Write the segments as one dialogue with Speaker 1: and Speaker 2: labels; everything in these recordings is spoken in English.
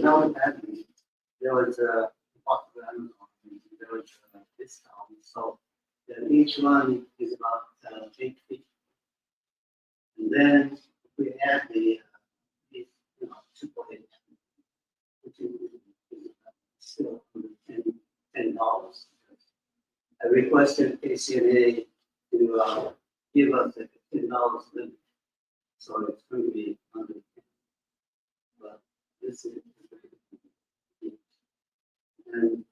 Speaker 1: know that there was a possible Amazon, there was a discount. So each one is about 850. And then we had the triple A, which is still under $10. I requested KCNA to give us a $10 limit, so it's going to be under 10. But this is and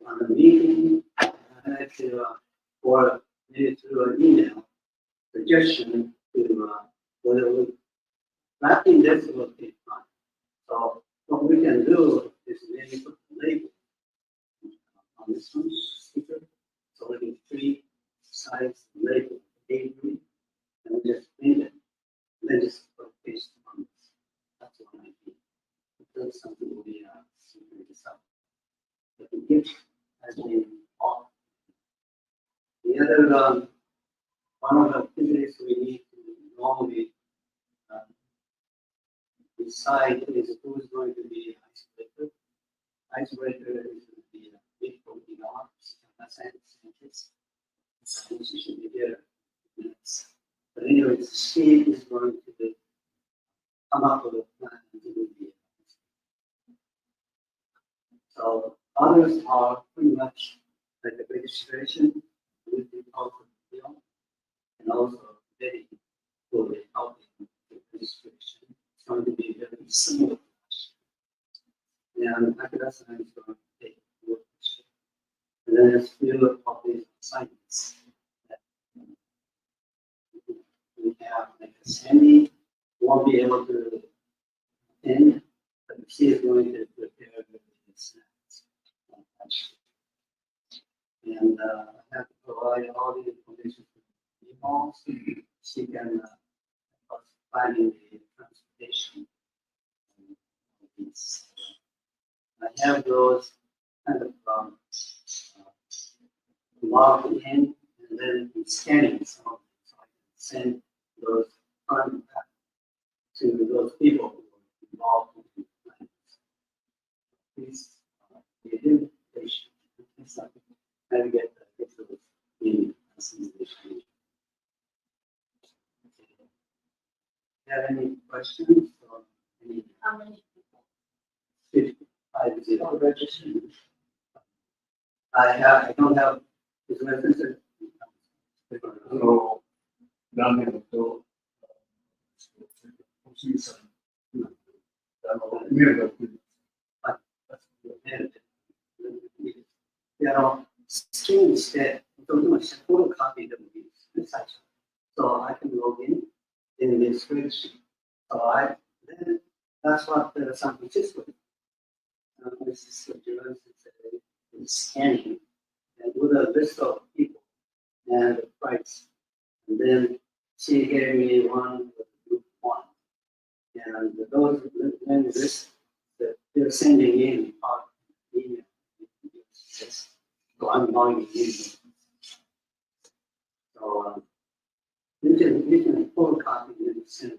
Speaker 1: on the meeting, I had to, or maybe through an email, suggestion to whether we, not in this will take time. So what we can do is maybe put the label on this one, sticker, so we can 3 sides label, and we just paint it, and then just put paste on this. That's what I think. That's something we decide. But the gift has been off. The other one of the activities we need to normally decide is who is going to be icebreaker. Icebreaker is going to be a big $40. So she should be there. But anyway, Steve is going to come up with a plan to do the. So others are pretty much like the registration with the output deal, and also bidding for the output registration. It's going to be very similar. And Akira-san is going to take work. And then there's few of these assignments that we have, like a Sandy won't be able to attend, but she is going to prepare the snacks. And I have to provide all the information to the emails. She can find the transportation. I have those kind of logged in and then scanning some of them, so I can send those front back to those people who are involved in the plans. Please be patient. Try to get those in assimilation. Have any questions or any?
Speaker 2: How many people?
Speaker 1: 55 registered. I don't have his reference.
Speaker 3: So,何年と、おじいさん、見るだけで。
Speaker 1: スキンして、フォローカピーでもいいですね、最初。So I can log in the spreadsheet. So then that's what San Francisco did. San Francisco is scanning and with a list of people and the price. And then she gave me one with group 1. And those then this that they're sending in part email. So I'm logging in. So we can photocopy and send.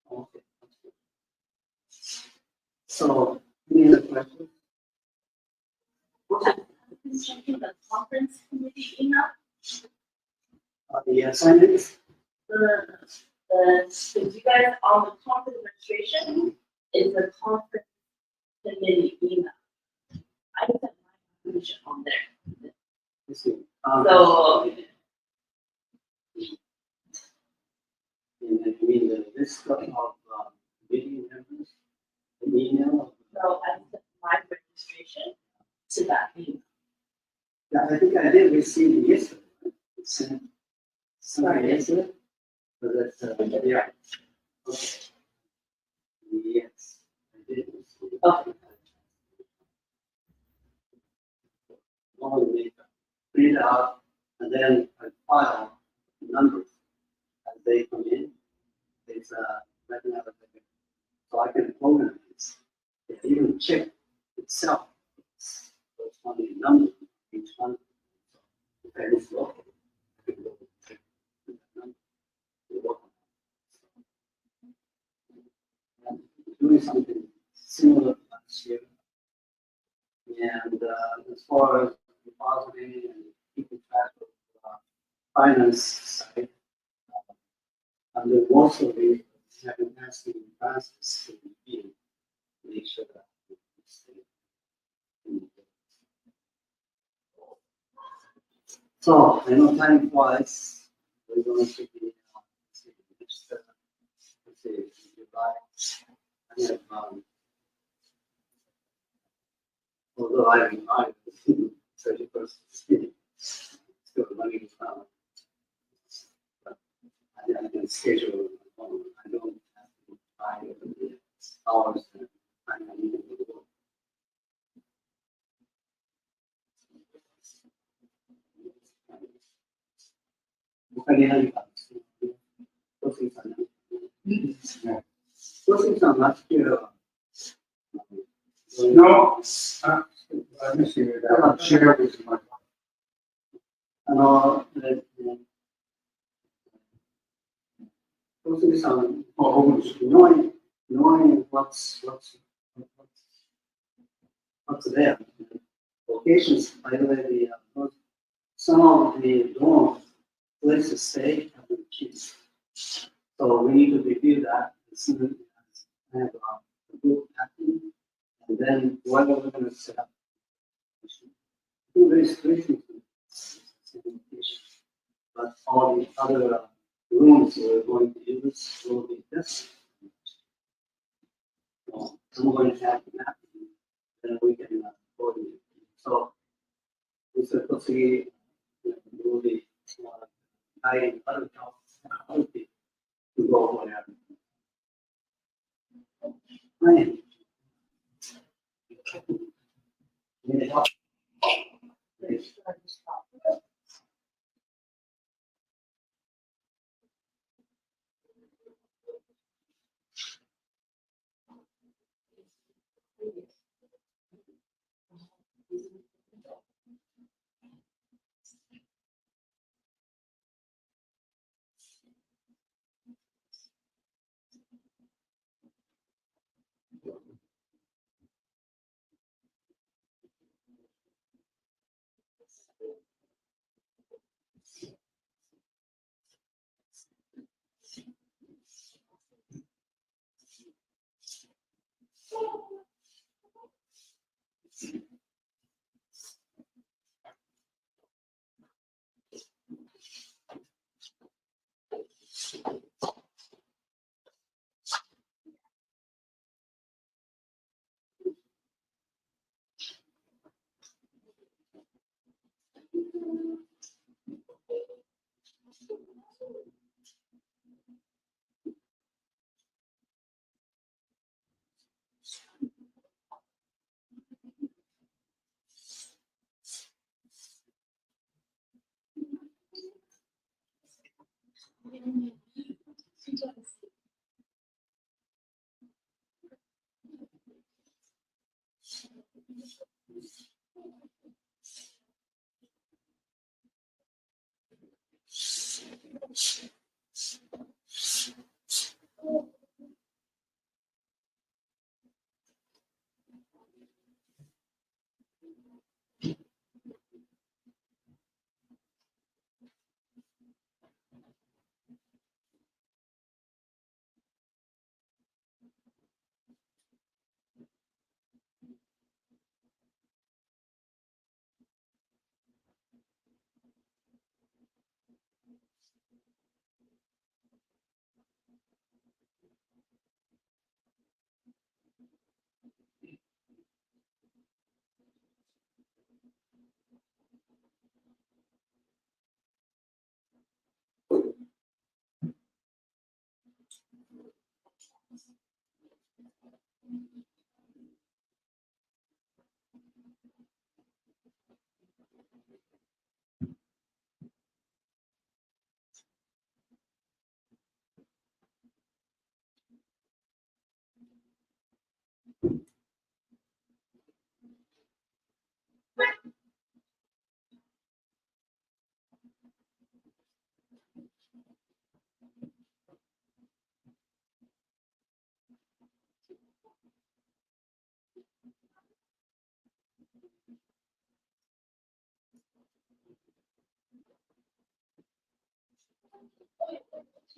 Speaker 1: Okay. So, any other questions?
Speaker 2: Checking the conference committee email.
Speaker 1: The assignments?
Speaker 2: Did you guys, on the conference registration is the conference committee email. I sent my information on there.
Speaker 1: Let's see.
Speaker 2: So,
Speaker 1: and then you mean the list of meeting members, the email?
Speaker 2: so I sent my registration to that email.
Speaker 1: Yeah, I think I did receive it yesterday. It's sent somebody yesterday. But that's yeah. Okay. Yes, I did receive it.
Speaker 2: Okay.
Speaker 1: Normally print out and then I file the numbers as they come in. It's mathematical, so I can program this. It even check itself. It's only a number each one. So if I just look, I can go check that number. far as depositing and keeping track of finance side. And then also we have been asking Francis to review, make sure that we stay in the- So, I know time flies, we're going to be, next, let's see, July. I have, although I'm 31st, still running, but I can schedule, I don't have to buy the hours that I need to work. Bukannya hari Kamis. Closing time. Closing time last year.
Speaker 3: No, let me see, that share with my.
Speaker 1: Closing time.
Speaker 3: Oh,
Speaker 1: Knowing what's there. Locations, by the way, some of the dorm places to stay have been kids. So we need to review that as soon as we have a group happening, and then what are we going to set up? Two restrictions, but all the other rooms we're going to use will be this. So I'm going to have that, then we can coordinate. So this is possibly will be guiding other jobs to go for that. Right.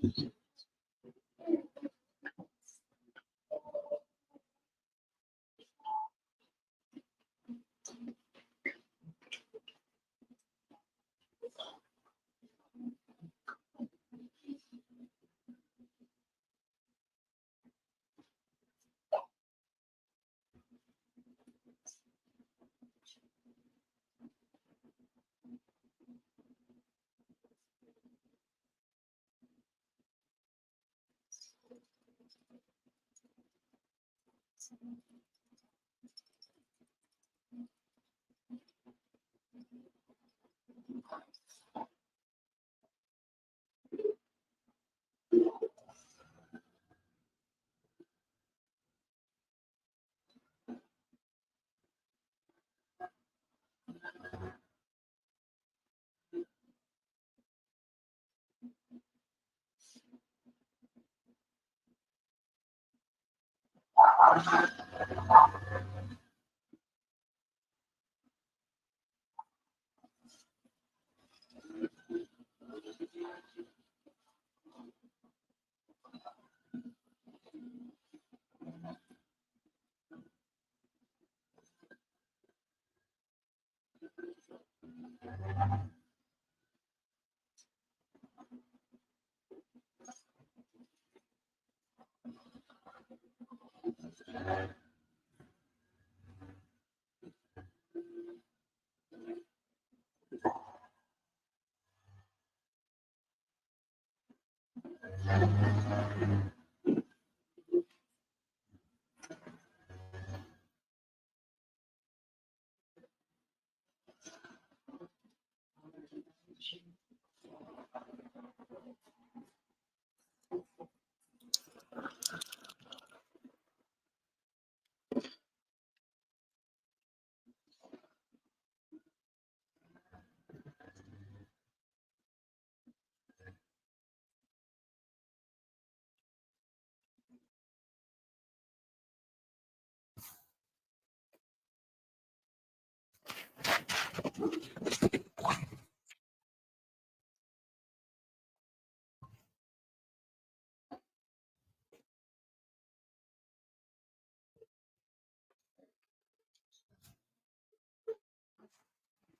Speaker 4: Okay.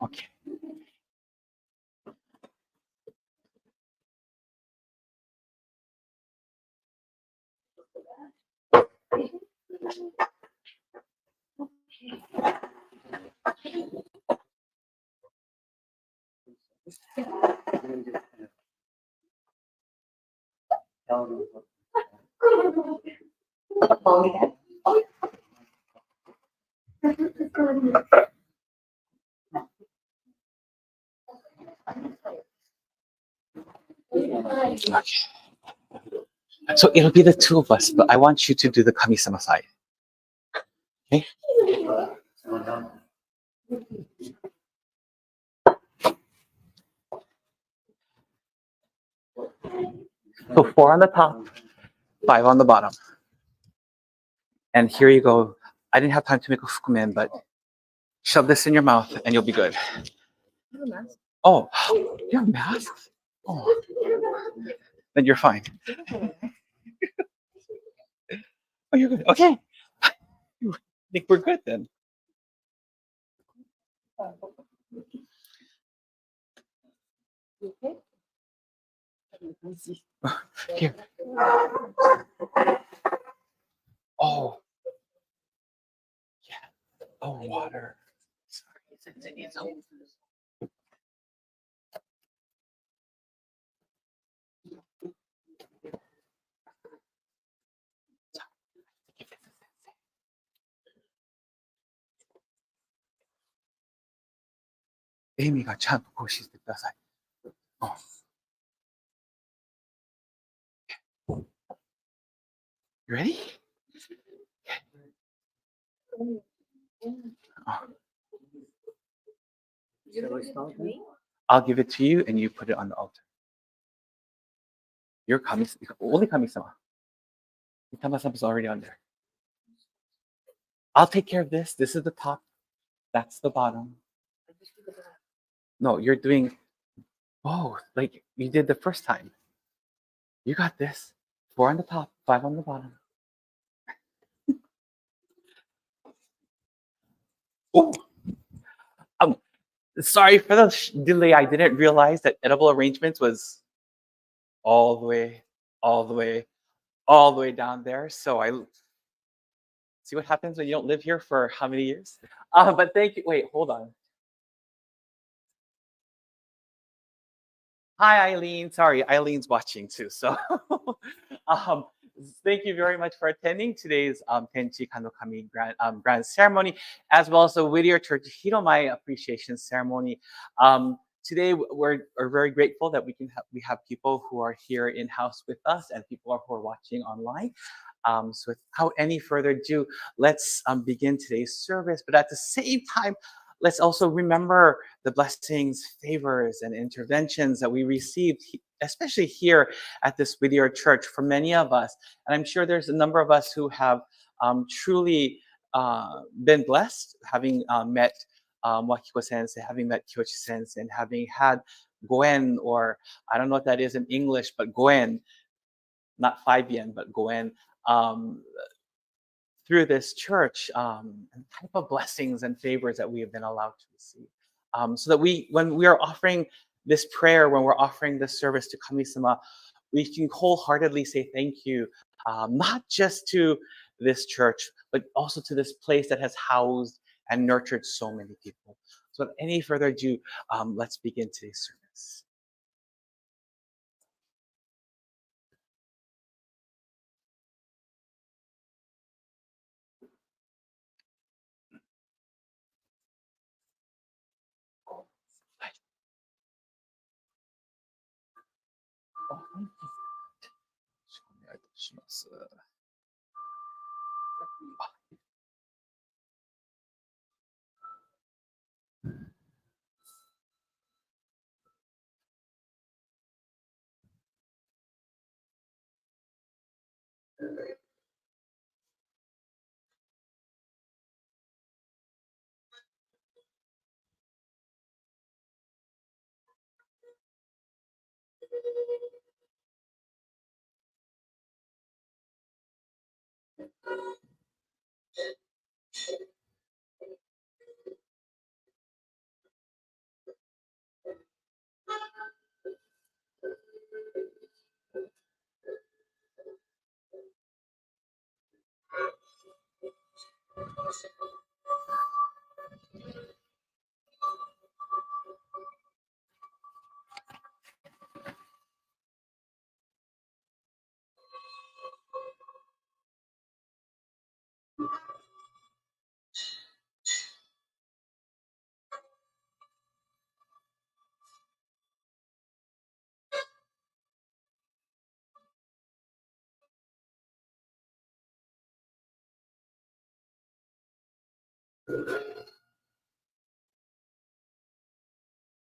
Speaker 4: Okay. So it'll be the two of us, but I want you to do the kami-sama side. Okay? So 4 on the top, 5 on the bottom. And here you go. I didn't have time to make a fukumen, but shove this in your mouth and you'll be good. Oh, you have masks? Oh, then you're fine. Oh, you're good. Okay. I think we're good then. Here. Oh. Yeah. Oh, water. Sorry. It's over. Amy がちゃんとこうしてください。You ready? I'll give it to you and you put it on the altar. You're only kami-sama. Itama-sama's already on there. I'll take care of this. This is the top. That's the bottom. No, you're doing both like you did the first time. You got this. 4 on the top, 5 on the bottom. Oh, sorry for the delay. I didn't realize that edible arrangements was all the way down there. So I see what happens when you don't live here for how many years. But thank you. Wait, hold on. Hi, Eileen. Sorry, Eileen's watching too. So thank you very much for attending today's Tenchi Kane grand ceremony, as well as the Whittier-Hill Hiromai appreciation ceremony. Today, we're very grateful that we have people who are here in-house with us and people who are watching online. So without any further ado, let's begin today's service. But at the same time, let's also remember the blessings, favors, and interventions that we received, especially here at this Whittier Church for many of us. And I'm sure there's a number of us who have truly been blessed, having met Wakiko Sensei, having met Kyochi Sensei, and having had Goen, or I don't know what that is in English, but Goen, not 5 yen, but Goen, through this church, and the type of blessings and favors that we have been allowed to receive. So that when we are offering this prayer, when we're offering this service to Kami-sama, we can wholeheartedly say thank you, not just to this church, but also to this place that has housed and nurtured so many people. So without any further ado, let's begin today's service. Oh,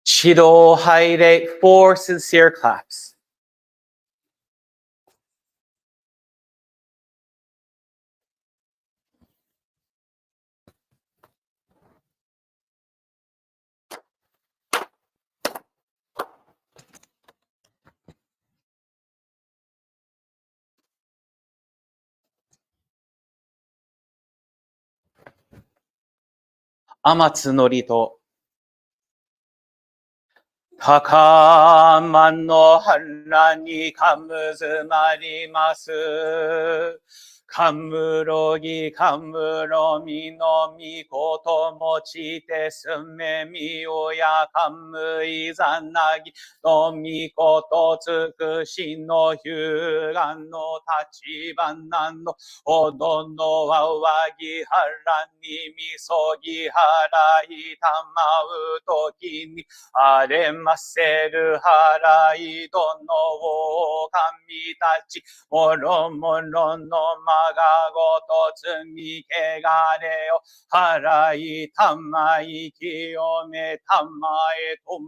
Speaker 4: 指導拝礼 4 sincere claps. Amatsu Norito. 高慢の腹にかむずまります。かむろぎかむろみのみこともちてすめみおやかむいざなぎのみことつくしのひゅうがんの立花のおどのわわぎはらにみそぎはらいたまうときにあれませるはらいどのおかみたちもろもろのまごと罪汚れを払いたまい清めたまえと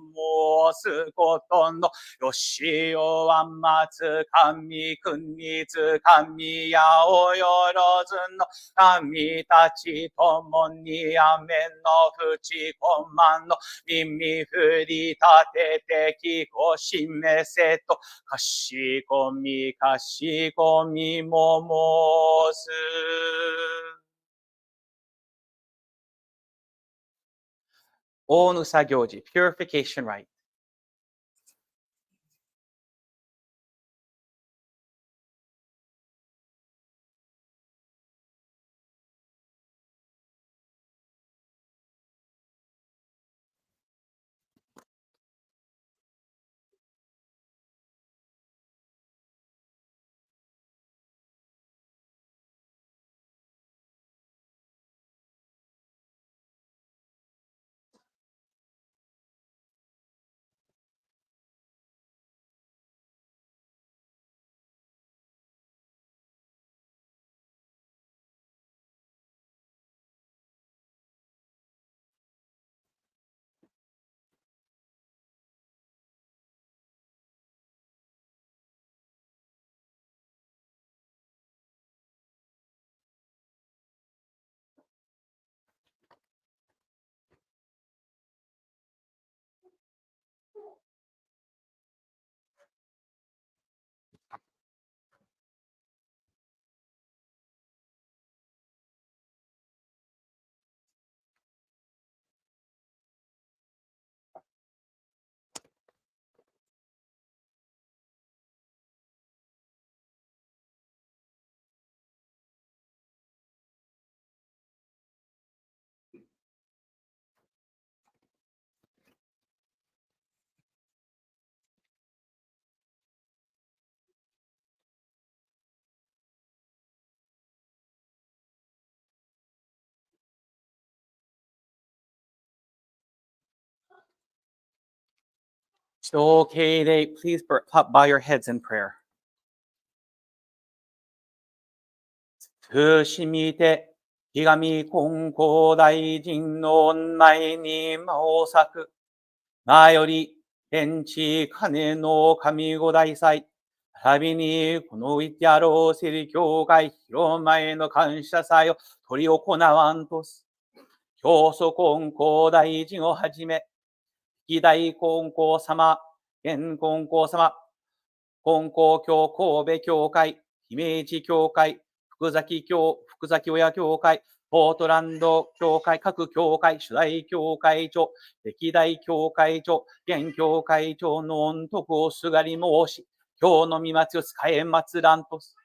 Speaker 4: 申すことのよしおは松神国津神やおよろずの神たちともに雨の淵駒の耳振り立てて気を示せとかしこみも申す。大ぬさ行事 purification rite。Okay, please bow your heads in prayer. つしみて、ひがみ金光大臣の内に間を咲く。なより、天地金の神五大祭。旅に、このウィティアローセリ教会広前の感謝祭を取り行わんとす。教祖金光大臣をはじめ、義大金光様、現金光様、金光教神戸教会、姫路教会、福崎親教会、ポートランド教会、各教会、主大教会長、歴代教会長、現教会長の恩徳をすがり申し、今日の御祭を使え祭らんとす。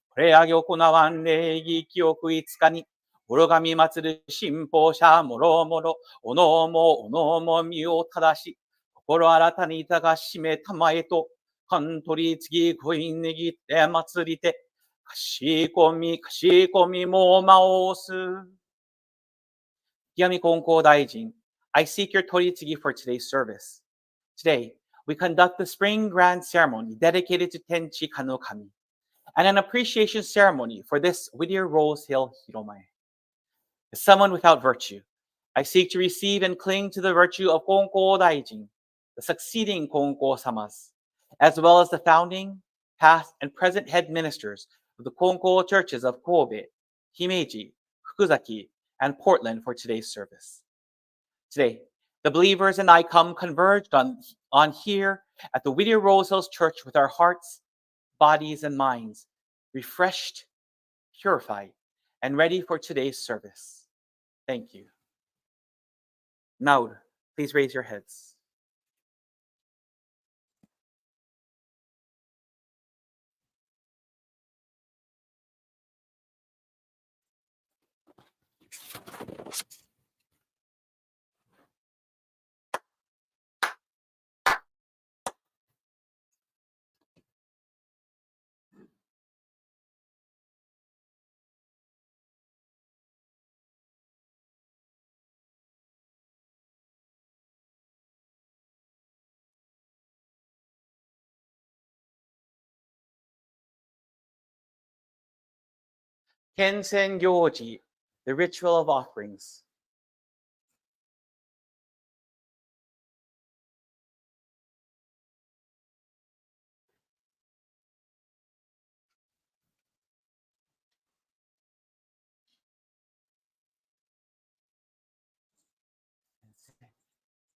Speaker 4: これあげ行わん礼儀記憶5日に、愚神祭る信奉者もろもろ、おのも身を正し、心新たにいたがしめたまえと、勘取り次ごいねぎって祭りて、かしこみもまおす。Yami Kongko Daijin, I seek your Toritsugi for today's service. Today, we conduct the spring grand ceremony dedicated to Tenchi Kane, and an appreciation ceremony for this Whittier-Hill Hiromai. As someone without virtue, I seek to receive and cling to the virtue of Kongko Daijin, the succeeding Kongko Samas, as well as the founding, past, and present head ministers of the Kongko churches of Kobe, Himeji, Fukuzaki, and Portland for today's service. Today, the believers and I come converged on here at the Whittier-Hill Church with our hearts, bodies, and minds refreshed, purified, and ready for today's service. Thank you. Now, please raise your heads. Kensen Gyoji, the ritual of offerings.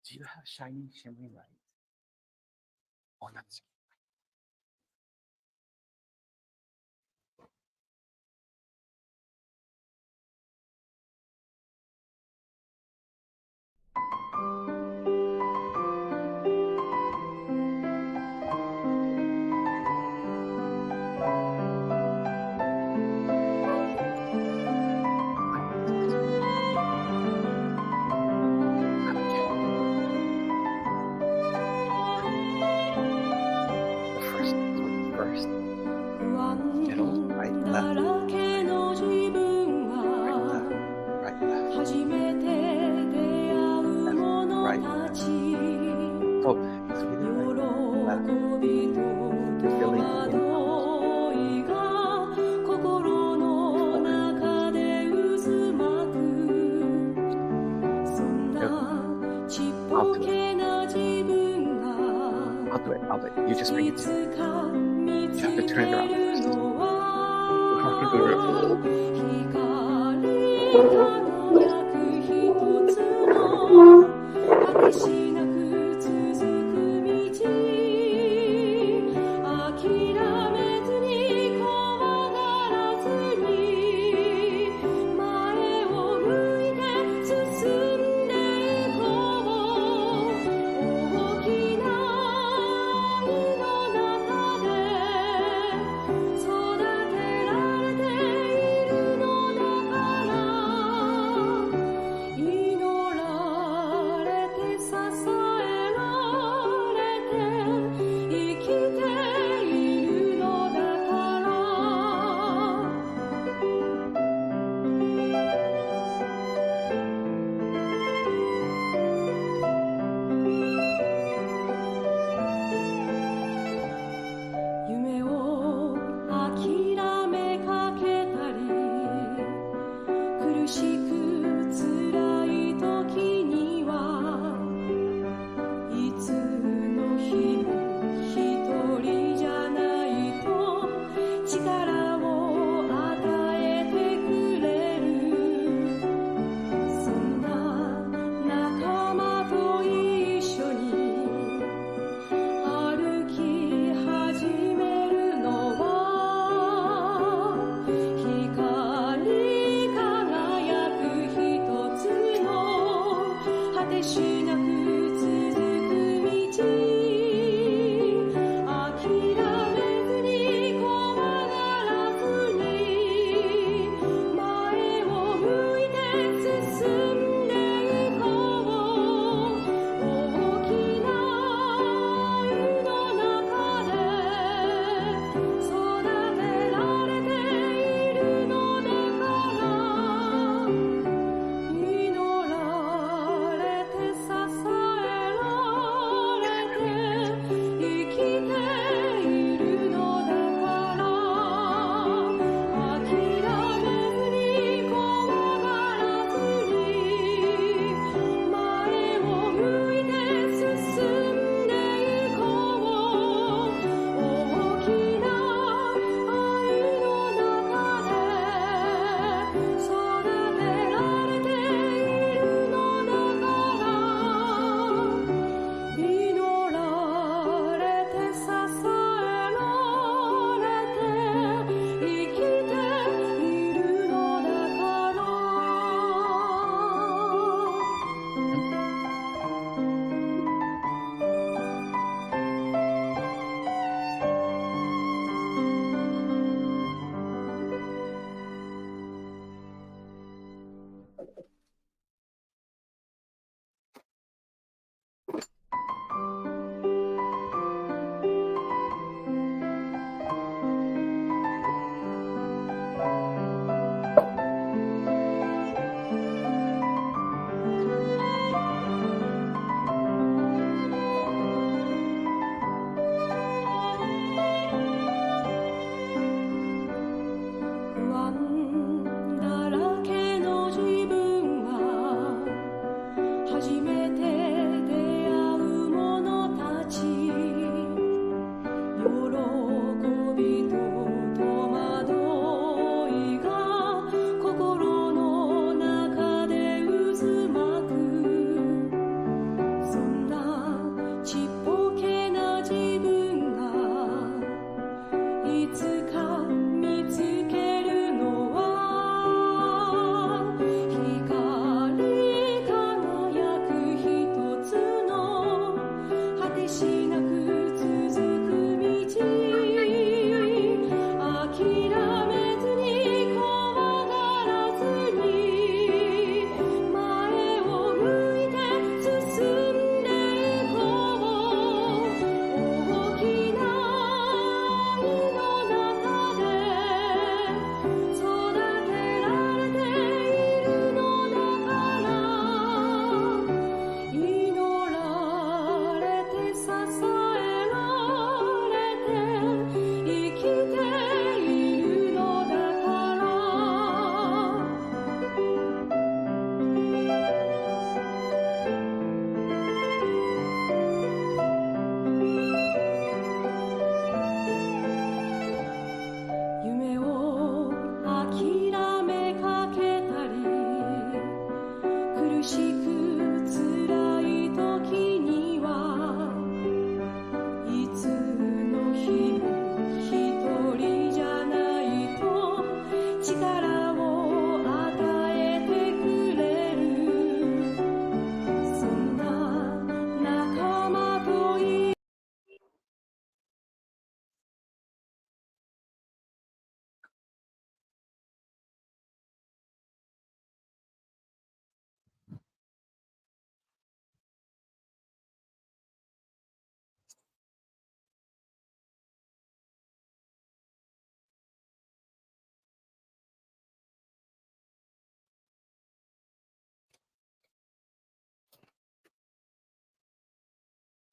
Speaker 4: Do you have shining, shimmering light? Oh, that's first. Middle, right, left, right, left. Right, left. So, it's really right, left. You're feeling the I'll do it. You just bring it to me. You have to turn it around first. You have to do it.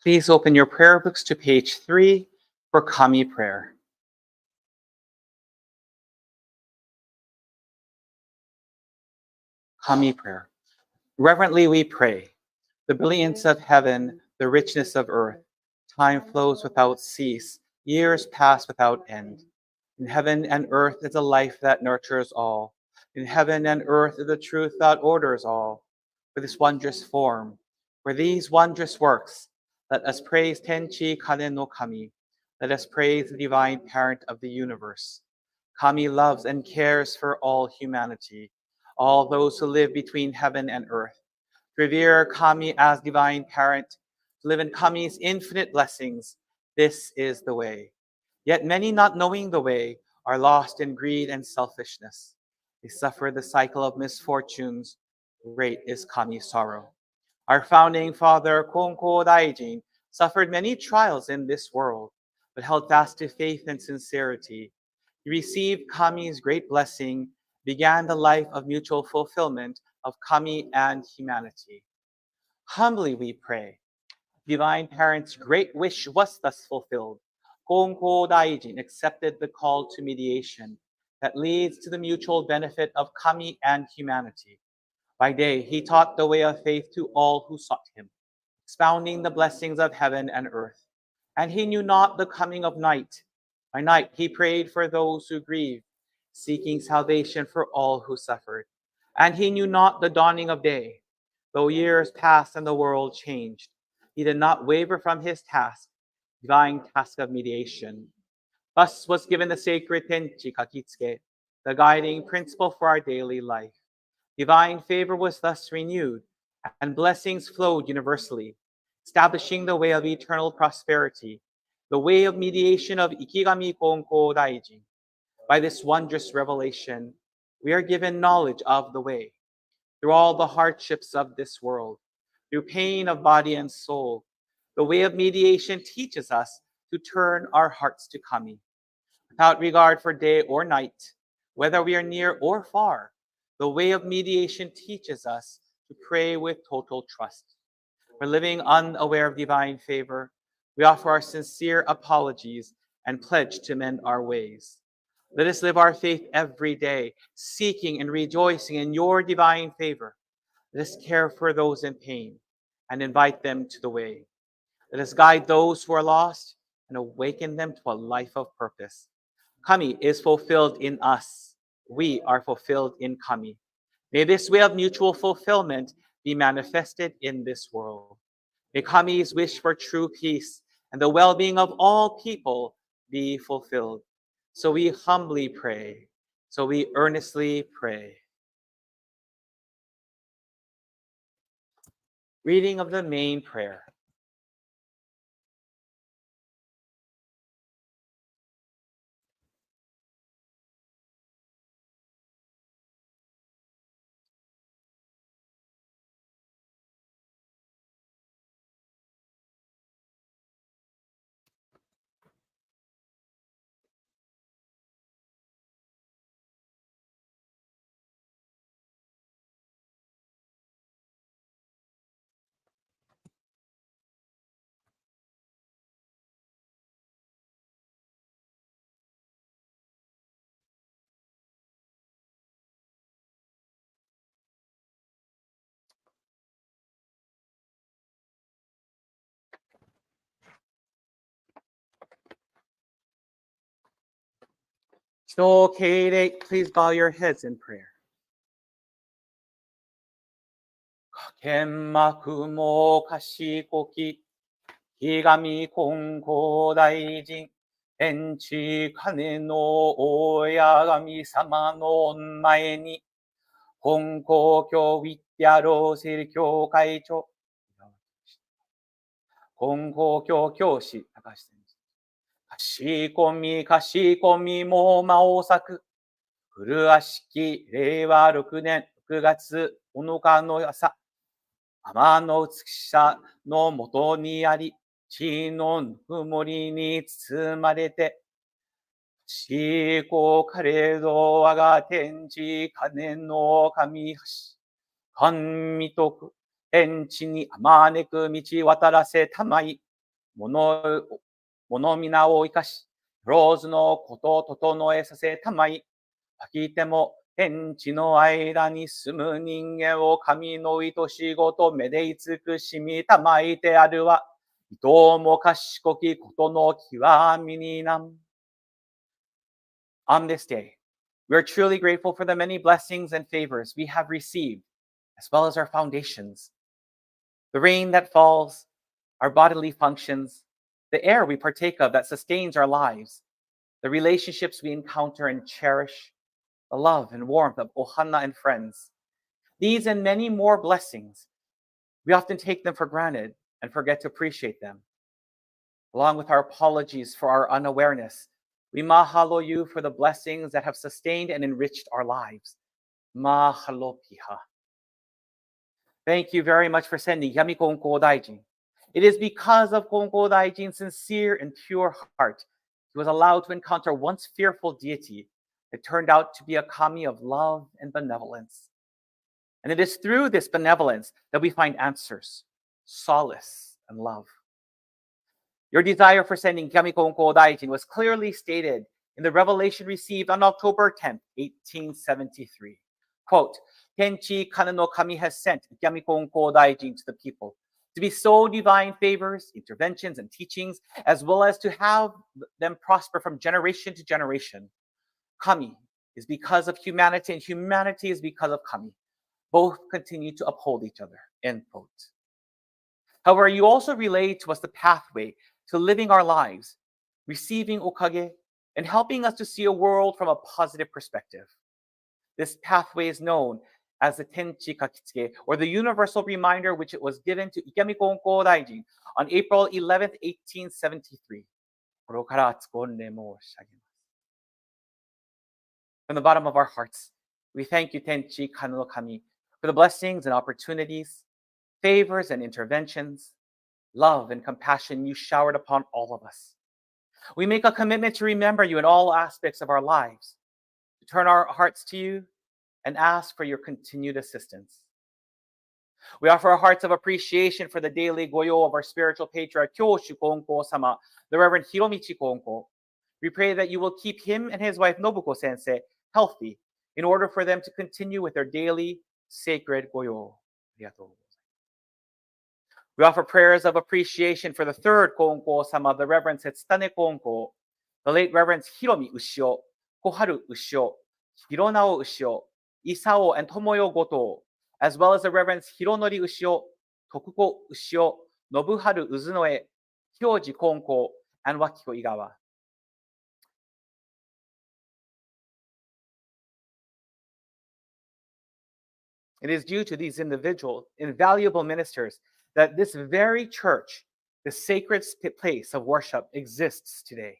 Speaker 4: Please open your prayer books to page 3 for Kami prayer. Kami prayer. Reverently we pray. The brilliance of heaven, the richness of earth. Time flows without cease. Years pass without end. In heaven and earth is a life that nurtures all. In heaven and earth is the truth that orders all. For this wondrous form, for these wondrous works, let us praise Tenchi Kane no Kami. Let us praise the divine parent of the universe. Kami loves and cares for all humanity, all those who live between heaven and earth. Revere Kami as divine parent, to live in Kami's infinite blessings. This is the way. Yet many, not knowing the way, are lost in greed and selfishness. They suffer the cycle of misfortunes. Great is Kami's sorrow. Our founding father, Konko Daijin, suffered many trials in this world, but held fast to faith and sincerity. He received Kami's great blessing, began the life of mutual fulfillment of Kami and humanity. Humbly we pray. Divine Parent's great wish was thus fulfilled. Konko Daijin accepted the call to mediation that leads to the mutual benefit of Kami and humanity. By day, he taught the way of faith to all who sought him, expounding the blessings of heaven and earth. And he knew not the coming of night. By night, he prayed for those who grieved, seeking salvation for all who suffered. And he knew not the dawning of day. Though years passed and the world changed, he did not waver from his task, divine task of mediation. Thus was given the sacred Tenchi Kakitsuke, the guiding principle for our daily life. Divine favor was thus renewed, and blessings flowed universally, establishing the way of eternal prosperity, the way of mediation of Ikigami Konko Daijin. By this wondrous revelation, we are given knowledge of the way. Through all the hardships of this world, through pain of body and soul, the way of mediation teaches us to turn our hearts to Kami. Without regard for day or night, whether we are near or far, the way of mediation teaches us to pray with total trust. For living unaware of divine favor, we offer our sincere apologies and pledge to mend our ways. Let us live our faith every day, seeking and rejoicing in your divine favor. Let us care for those in pain and invite them to the way. Let us guide those who are lost and awaken them to a life of purpose. Kami is fulfilled in us. We are fulfilled in Kami. May this way of mutual fulfillment be manifested in this world. May Kami's wish for true peace and the well-being of all people be fulfilled. So we humbly pray. So we earnestly pray. Reading of the main prayer. Kate, please bow your heads in prayer. Kenmaku mo kashikoki, higami konko daijin, Tenchi Kane no oyagami sama no onmae ni, Konko kyo Whittier-Hill kyokaicho, Konko kyo kyoshi Takashi sensei. Kashikomi mo maosaku. 古あしき令和6年6月9日の朝、天の美しさのもとにあり、地のぬくもりに包まれて、しこかれど我が天地金の神橋、神とく天地にあまねく道渡らせたまい、もの皆を生かし、ローズのことを整えさせたまい。聞いても、天地の間に住む人間を神の愛しいごと目で慈しみたまいてあるわ。いとも賢きことの極みになん。On this day, we are truly grateful for the many blessings and favors we have received, as well as our foundations. The rain that falls, our bodily functions, the air we partake of that sustains our lives, the relationships we encounter and cherish, the love and warmth of ohana and friends. These and many more blessings, we often take them for granted and forget to appreciate them. Along with our apologies for our unawareness, we mahalo you for the blessings that have sustained and enriched our lives. Mahalo piha. Thank you very much for sending Yami Konko Daijin. It is because of Konko Daijin's sincere and pure heart he was allowed to encounter once fearful deity that turned out to be a kami of love and benevolence. And it is through this benevolence that we find answers, solace, and love. Your desire for sending Yami Konko Daijin was clearly stated in the revelation received on October 10th, 1873. Quote, Tenchi Kane no Kami has sent Yami Konko Daijin to the people to bestow divine favors, interventions, and teachings, as well as to have them prosper from generation to generation. Kami is because of humanity, and humanity is because of Kami. Both continue to uphold each other. End quote. However, you also relay to us the pathway to living our lives, receiving okage, and helping us to see a world from a positive perspective. This pathway is known as the Tenchi Kakitsuke, or the universal reminder which it was given to Ikemi Konko Daijin on April 11th, 1873. From the bottom of our hearts, we thank you, Tenchi Kane no Kami, for the blessings and opportunities, favors and interventions, love and compassion you showered upon all of us. We make a commitment to remember you in all aspects of our lives, to turn our hearts to you, and ask for your continued assistance. We offer our hearts of appreciation for the daily goyo of our spiritual patriarch, Kyoshu Konko-sama, the Reverend Hiromichi Konko. We pray that you will keep him and his wife Nobuko Sensei healthy in order for them to continue with their daily sacred goyo. We offer prayers of appreciation for the third Konko-sama, the Reverend Setsutane Konko, the late Reverend Hiromi Ushio, Koharu Ushio, Hironao Ushio, Isao and Tomoyo Goto, as well as the Reverends Hironori Ushio, Tokuko Ushio, Nobuharu Uzunoe, Hyoji Konko, and Wakiko Igawa. It is due to these individual, invaluable ministers that this very church, the sacred place of worship, exists today.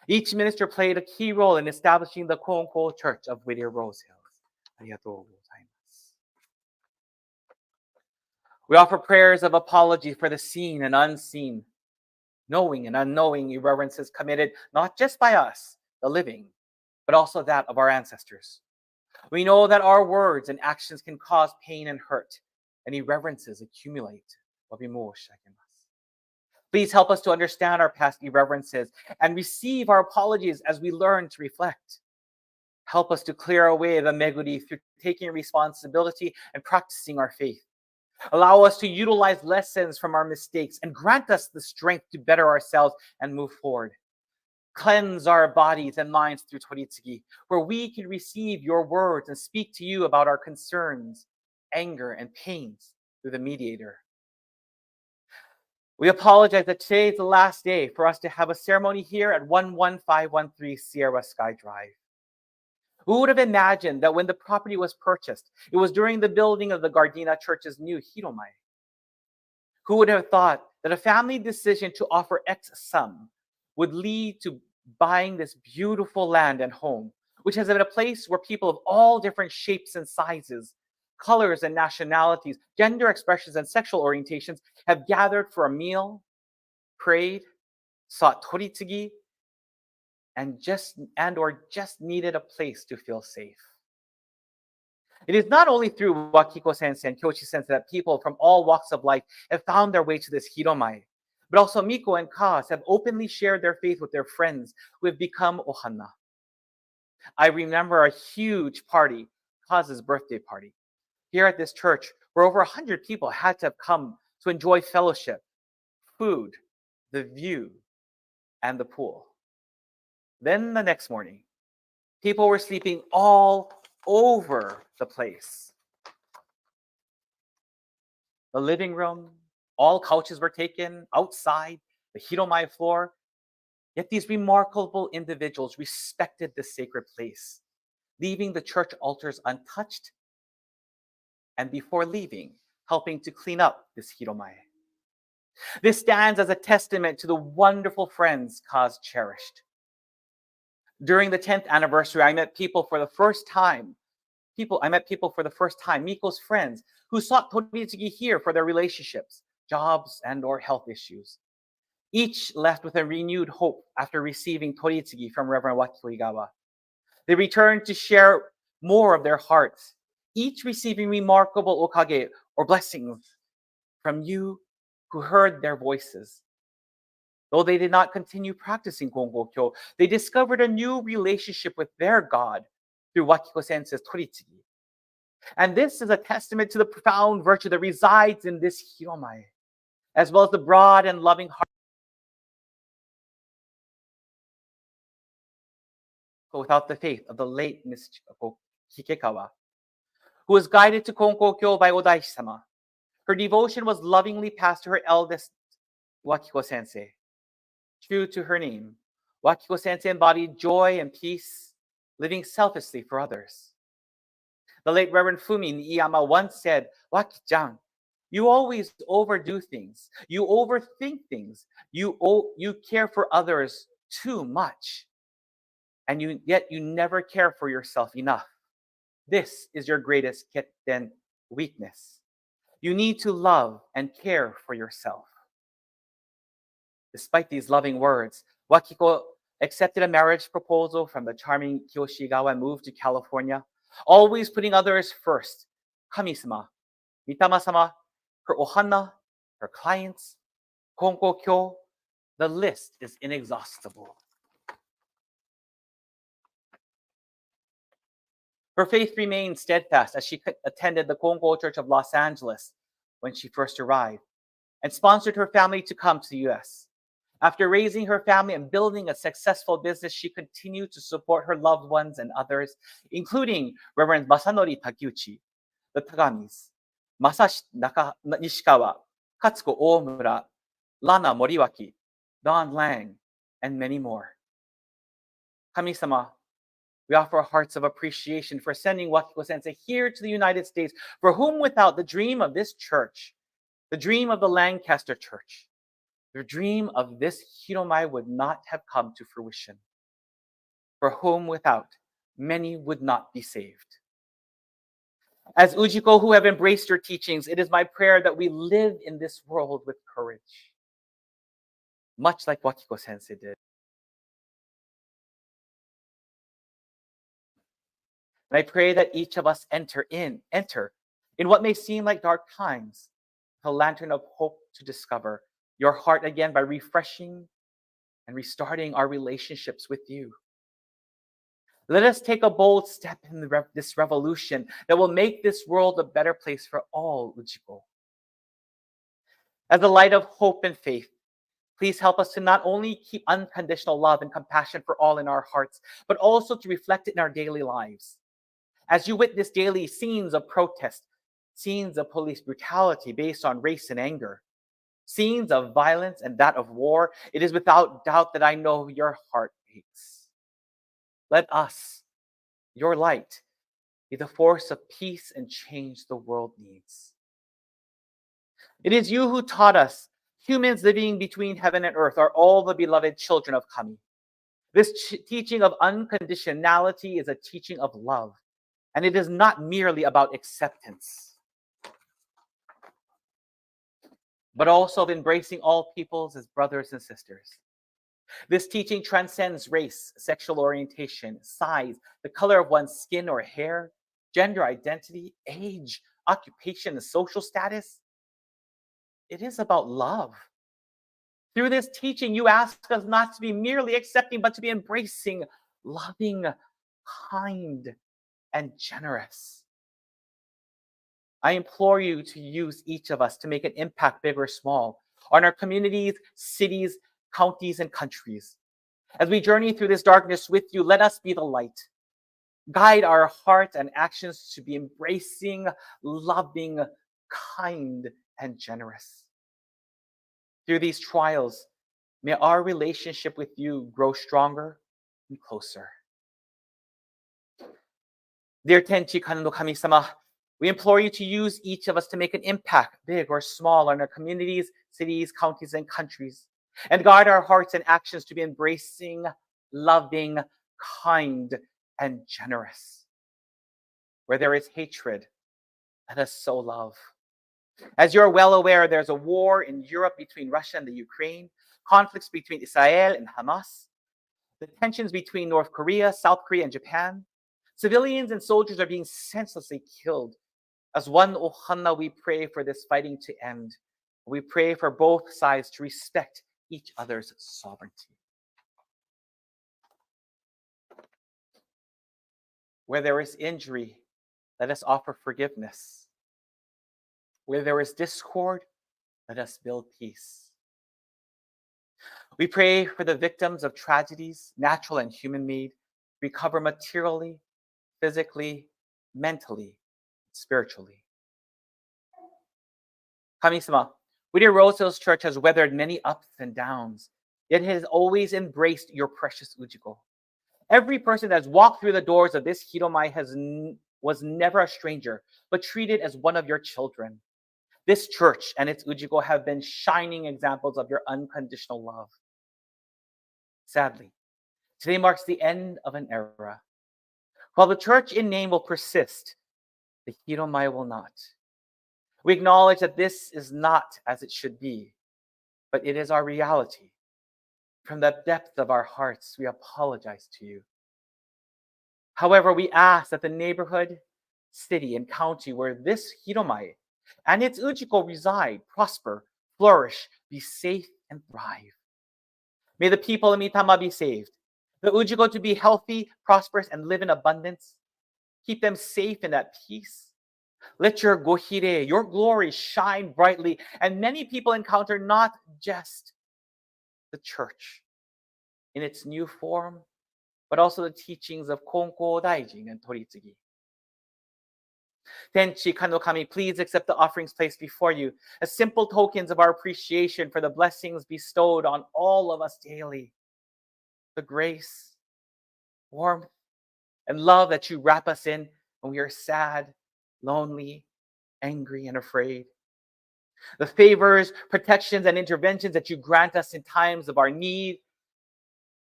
Speaker 4: Each minister played a key role in establishing the Konko Church of Whittier-Rose Hills. We offer prayers of apology for the seen and unseen, knowing and unknowing irreverences committed not just by us, the living, but also that of our ancestors. We know that our words and actions can cause pain and hurt, and irreverences accumulate. Please help us to understand our past irreverences and receive our apologies as we learn to reflect. Help us to clear away the meguri through taking responsibility and practicing our faith. Allow us to utilize lessons from our mistakes and grant us the strength to better ourselves and move forward. Cleanse our bodies and minds through Toritsugi, where we can receive your words and speak to you about our concerns, anger, and pains through the mediator. We apologize that today is the last day for us to have a ceremony here at 11513 Sierra Sky Drive. Who would have imagined that when the property was purchased, it was during the building of the Gardena Church's new Hiromai? Who would have thought that a family decision to offer X sum would lead to buying this beautiful land and home, which has been a place where people of all different shapes and sizes, colors and nationalities, gender expressions and sexual orientations have gathered for a meal, prayed, sought toritsugi, and just needed a place to feel safe. It is not only through Wakiko Sensei and Kyoshi Sensei that people from all walks of life have found their way to this Hiromai, But also Miko and Kaz have openly shared their faith with their friends who have become ohana. I remember a huge party, Kaz's birthday party, here at this church, where over 100 people had to have come to enjoy fellowship, food, the view, and the pool. Then the next morning, people were sleeping all over the place. The living room, all couches were taken outside, the hiromai floor. Yet these remarkable individuals respected the sacred place, leaving the church altars untouched, and before leaving, helping to clean up this hiromai. This stands as a testament to the wonderful friends Kaz cherished. During the 10th anniversary, I met people for the first time, Miko's friends, who sought Toritsugi here for their relationships, jobs, and or health issues. Each left with a renewed hope after receiving Toritsugi from Reverend Wakiko Igawa. They returned to share more of their hearts, each receiving remarkable okage or blessings from you who heard their voices. Though they did not continue practicing Kongokyo, they discovered a new relationship with their God through Wakiko Sensei's Toritsugi. And this is a testament to the profound virtue that resides in this hiromai, as well as the broad and loving heart without the faith of the late Miss Hikekawa, who was guided to Konkokyo by Odaishi-sama. Her devotion was lovingly passed to her eldest, Wakiko Sensei. True to her name, Wakiko Sensei embodied joy and peace, living selflessly for others. The late Reverend Fumi Niiyama once said, "Waki-chan, you always overdo things. You overthink things. You care for others too much. And yet you never care for yourself enough. This is your greatest ketten weakness. You need to love and care for yourself." Despite these loving words, Wakiko accepted a marriage proposal from the charming Kiyoshigawa and moved to California, always putting others first. Kami-sama, Mitama-sama, her ohana, her clients, Konkokyo, the list is inexhaustible. Her faith remained steadfast as she attended the Kongo Church of Los Angeles when she first arrived and sponsored her family to come to the US. After raising her family and building a successful business, she continued to support her loved ones and others, including Reverend Masanori Takeuchi, the Tagamis, Masashi Nishikawa, Katsuko Omura, Lana Moriwaki, Don Lang, and many more. Kami-sama, we offer hearts of appreciation for sending Wakiko Sensei here to the United States, for whom without the dream of this church, the dream of the Lancaster Church, the dream of this hiromai would not have come to fruition. For whom without, many would not be saved. As Ujiko who have embraced your teachings, it is my prayer that we live in this world with courage, much like Wakiko Sensei did. And I pray that each of us enter in what may seem like dark times, with a lantern of hope to discover your heart again by refreshing and restarting our relationships with you. Let us take a bold step in this revolution that will make this world a better place for all, Ujiko. As a light of hope and faith, please help us to not only keep unconditional love and compassion for all in our hearts, but also to reflect it in our daily lives. As you witness daily scenes of protest, scenes of police brutality based on race and anger, scenes of violence and that of war, it is without doubt that I know your heart aches. Let us, your light, be the force of peace and change the world needs. It is you who taught us humans living between heaven and earth are all the beloved children of Kami. This teaching of unconditionality is a teaching of love, and it is not merely about acceptance, but also of embracing all peoples as brothers and sisters. This teaching transcends race, sexual orientation, size, the color of one's skin or hair, gender identity, age, occupation, and social status. It is about love. Through this teaching, you ask us not to be merely accepting, but to be embracing, loving, kind, and generous. I implore you to use each of us to make an impact, big or small, on our communities, cities, counties, and countries. As we journey through this darkness with you, let us be the light. Guide our hearts and actions to be embracing, loving, kind, and generous. Through these trials, may our relationship with you grow stronger and closer. Dear Tenchi Kane no Kami-sama, we implore you to use each of us to make an impact, big or small, on our communities, cities, counties, and countries, and guide our hearts and actions to be embracing, loving, kind, and generous. Where there is hatred, let us sow love. As you're well aware, there's a war in Europe between Russia and the Ukraine, conflicts between Israel and Hamas, the tensions between North Korea, South Korea, and Japan. Civilians and soldiers are being senselessly killed. As one Ohana, we pray for this fighting to end. We pray for both sides to respect each other's sovereignty. Where there is injury, let us offer forgiveness. Where there is discord, let us build peace. We pray for the victims of tragedies, natural and human-made, recover materially, physically, mentally, spiritually. Kami-sama, Whittier Rose Hills Church has weathered many ups and downs, yet it has always embraced your precious Ujiko. Every person that has walked through the doors of this Hiromai was never a stranger, but treated as one of your children. This church and its Ujiko have been shining examples of your unconditional love. Sadly, today marks the end of an era. While the church in name will persist, the Hiromai will not. We acknowledge that this is not as it should be, but it is our reality. From the depth of our hearts, we apologize to you. However, we ask that the neighborhood, city, and county where this Hiromai and its Ujiko reside prosper, flourish, be safe, and thrive. May the people of Mitama be saved, the Ujiko to be healthy, prosperous, and live in abundance. Keep them safe in that peace. Let your gohire, your glory, shine brightly, and many people encounter not just the church in its new form, but also the teachings of Konko Daijin and Toritsugi. Tenchi Kane no Kami, please accept the offerings placed before you as simple tokens of our appreciation for the blessings bestowed on all of us daily. The grace, warmth, and love that you wrap us in when we are sad, lonely, angry, and afraid. The favors, protections, and interventions that you grant us in times of our need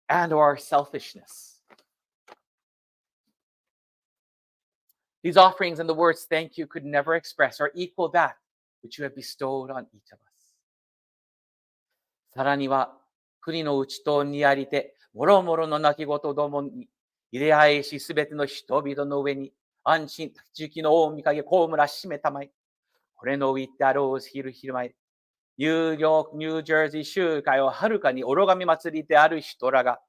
Speaker 4: and or our selfishness. These offerings and the words thank you could never express or equal that which you have bestowed on each of us. さらには、国の内とにありて、もろもろの泣き言どもに、入れ合いしすべての人々の上に、安心立ち行きの大見影、こうむらしめたまい。これのウィッターローズヒルヒルマイ。ニュージャージー集会をはるかに愚神祭りである人らが、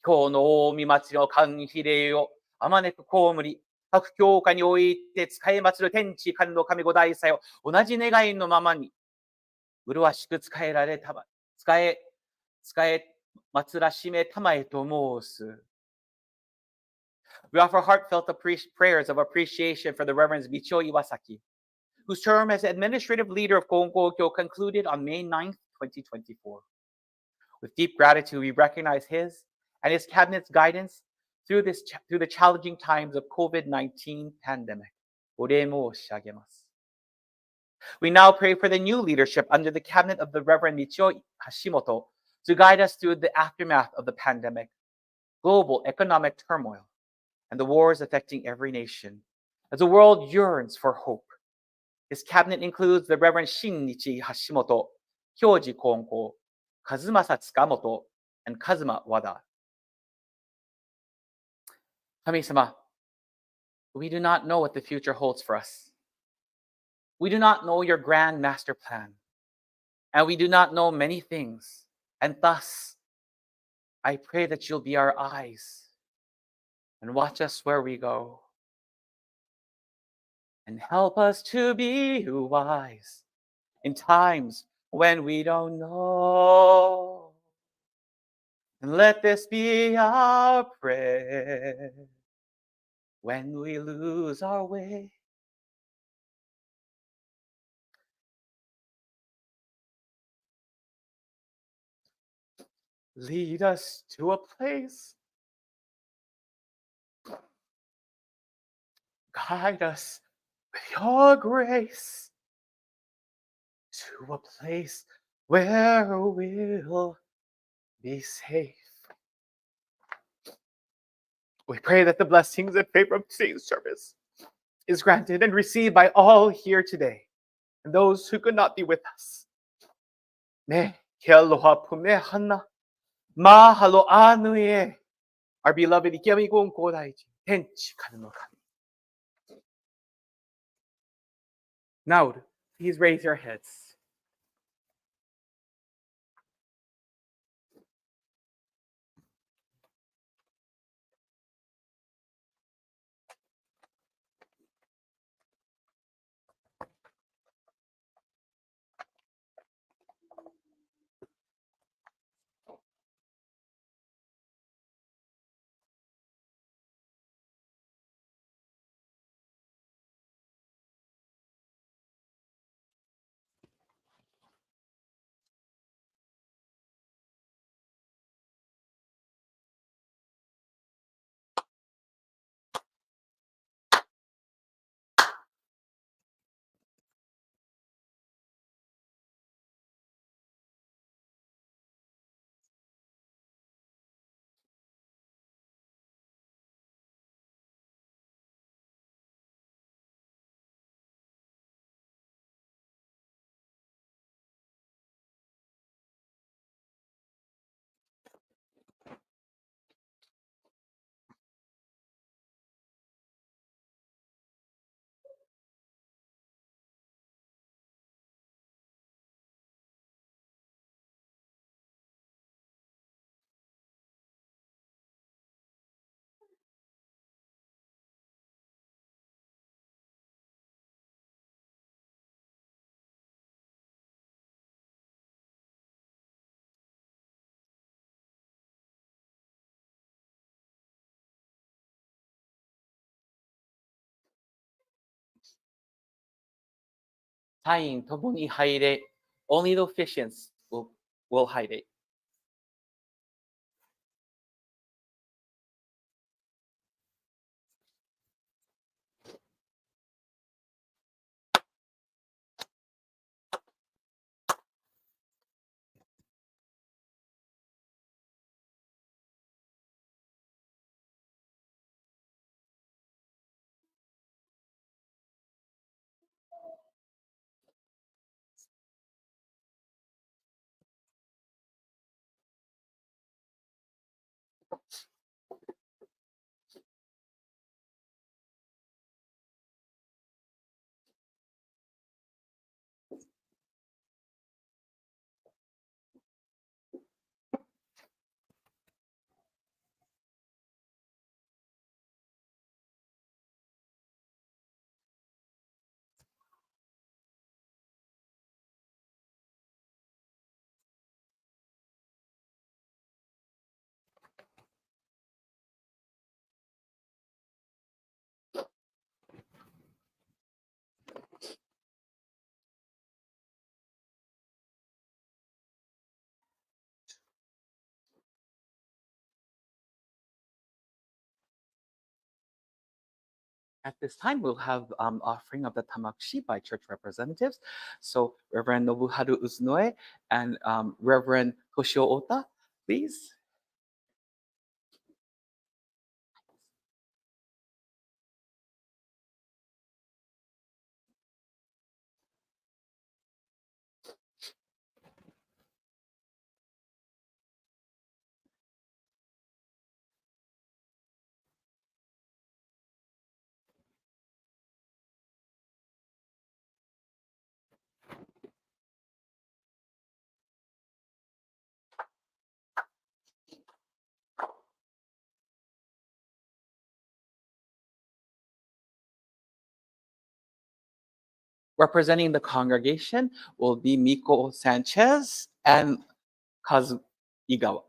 Speaker 4: 今日の大見祭りの歓喜礼をあまねくこうむり、各教会において使え祭る天地神の神五大祭を同じ願いのままに、麗しく使えられたま、使え祭らしめたまえと申す。We offer heartfelt prayers of appreciation for the Reverend Michio Iwasaki, whose term as administrative leader of Konkokyo concluded on May 9th, 2024. With deep gratitude, we recognize his and his cabinet's guidance through the challenging times of COVID-19 pandemic. We now pray for the new leadership under the cabinet of the Reverend Michio Hashimoto to guide us through the aftermath of the pandemic, global economic turmoil, and the wars affecting every nation, as the world yearns for hope. His cabinet includes the Reverend Shinichi Hashimoto, Kyoji Konko, Kazumasa Tsukamoto, and Kazuma Wada. Kami-sama, we do not know what the future holds for us. We do not know your grand master plan. and we do not know many things. And thus, I pray that you'll be our eyes and watch us where we go. And help us to be wise in times when we don't know. And let this be our prayer when we lose our way. Lead us to a place. Guide us with your grace to a place where we'll be safe. We pray that the blessings and favor of today's service is granted and received by all here today and those who could not be with us. 네, aloha pume hana, mahalo anuie, our beloved Ikiamigon Kodaiji, Tenchi Kane no Kami. Now, please raise your heads. Tying tomoni haire, only the officiants will hide it. At this time, we'll have offering of the tamakshi by church representatives. So Reverend Nobuharu Uzunoe and Reverend Toshio Ota, please. Representing the congregation will be Miko Sanchez and Kazu Igawa.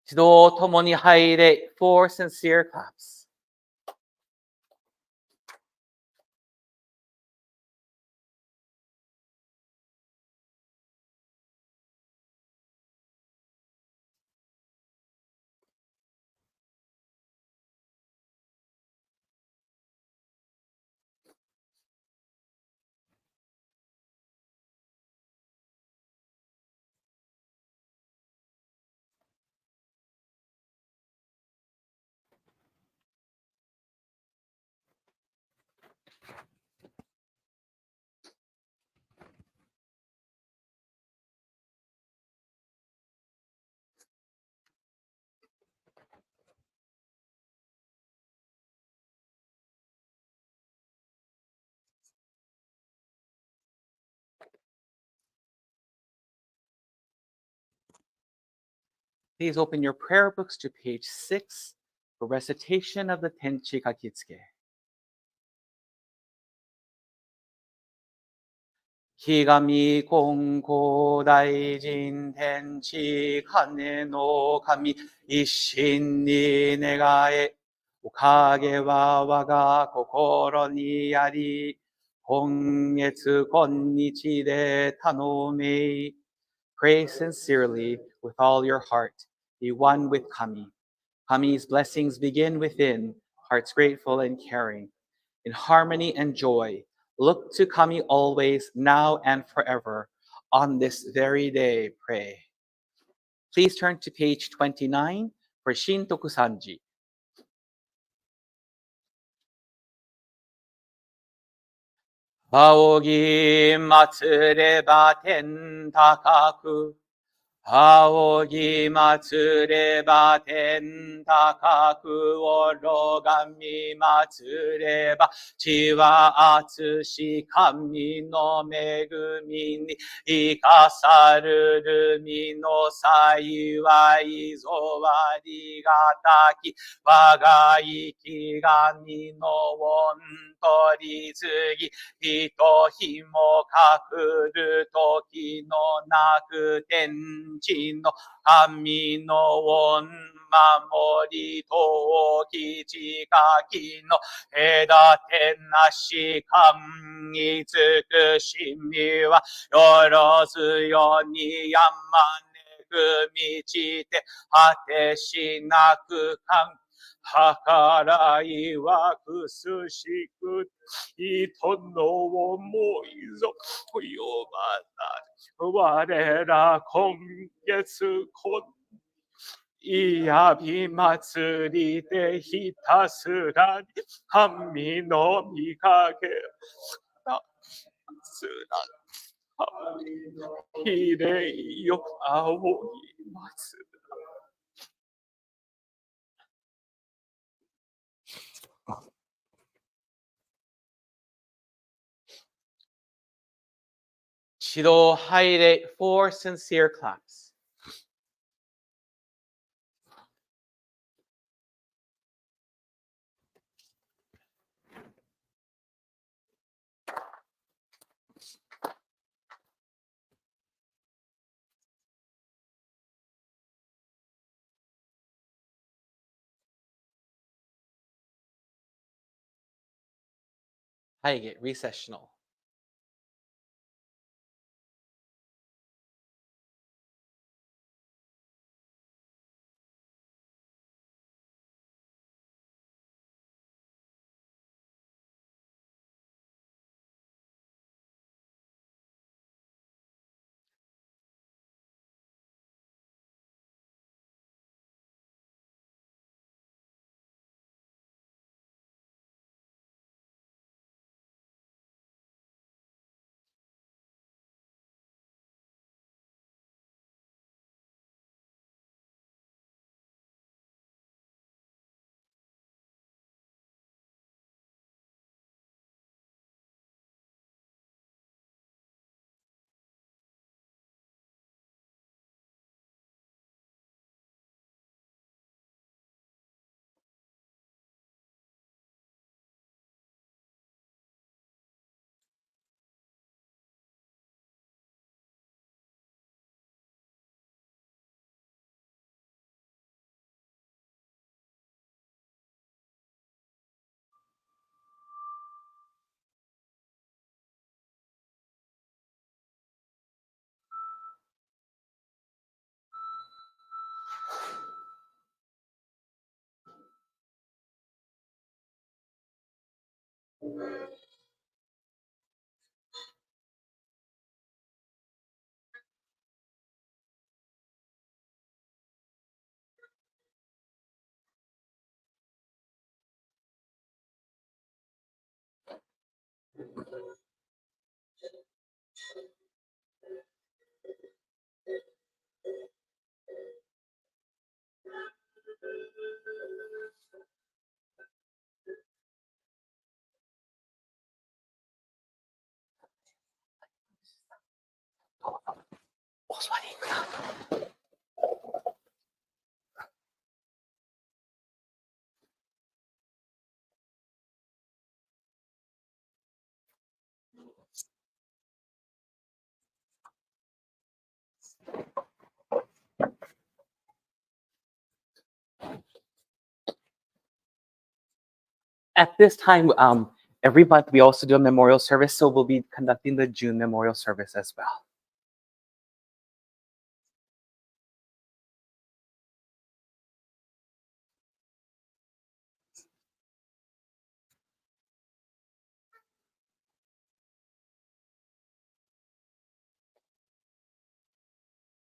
Speaker 4: 지도 토모니 하이레 for sincere claps. Please open your prayer books to page 6 for recitation of the Tenchi Kakitsuke. ひがみ金剛大臣天地金の神一心に願えおかげは我が心にあり今月今日で頼め Pray sincerely with all your heart. Be one with Kami. Kami's blessings begin within, hearts grateful and caring. In harmony and joy, look to Kami always, now and forever. On this very day, pray. Please turn to page 29 for Shintoku Sanji. 仰ぎ祭れば天高く仰ぎ祭れば天高く拝み祭れば地は厚し神の恵みに生かさるるみの幸いぞありがたき我が生き神の恩取り次ぎ人ひもかくる時のなく天地の神の恩守りときちかきの隔てなし神尽くしみはよろずよに山ねぐ道で果てしなく計らいはくすしく人の思いぞ呼ばなる我ら今月いやび祭りでひたすらに神の御影すらひれいよ仰ぎます指導入れ for sincere claps. Haige, recessional. At this time, every month we also do a memorial service, so we'll be conducting the June memorial service as well.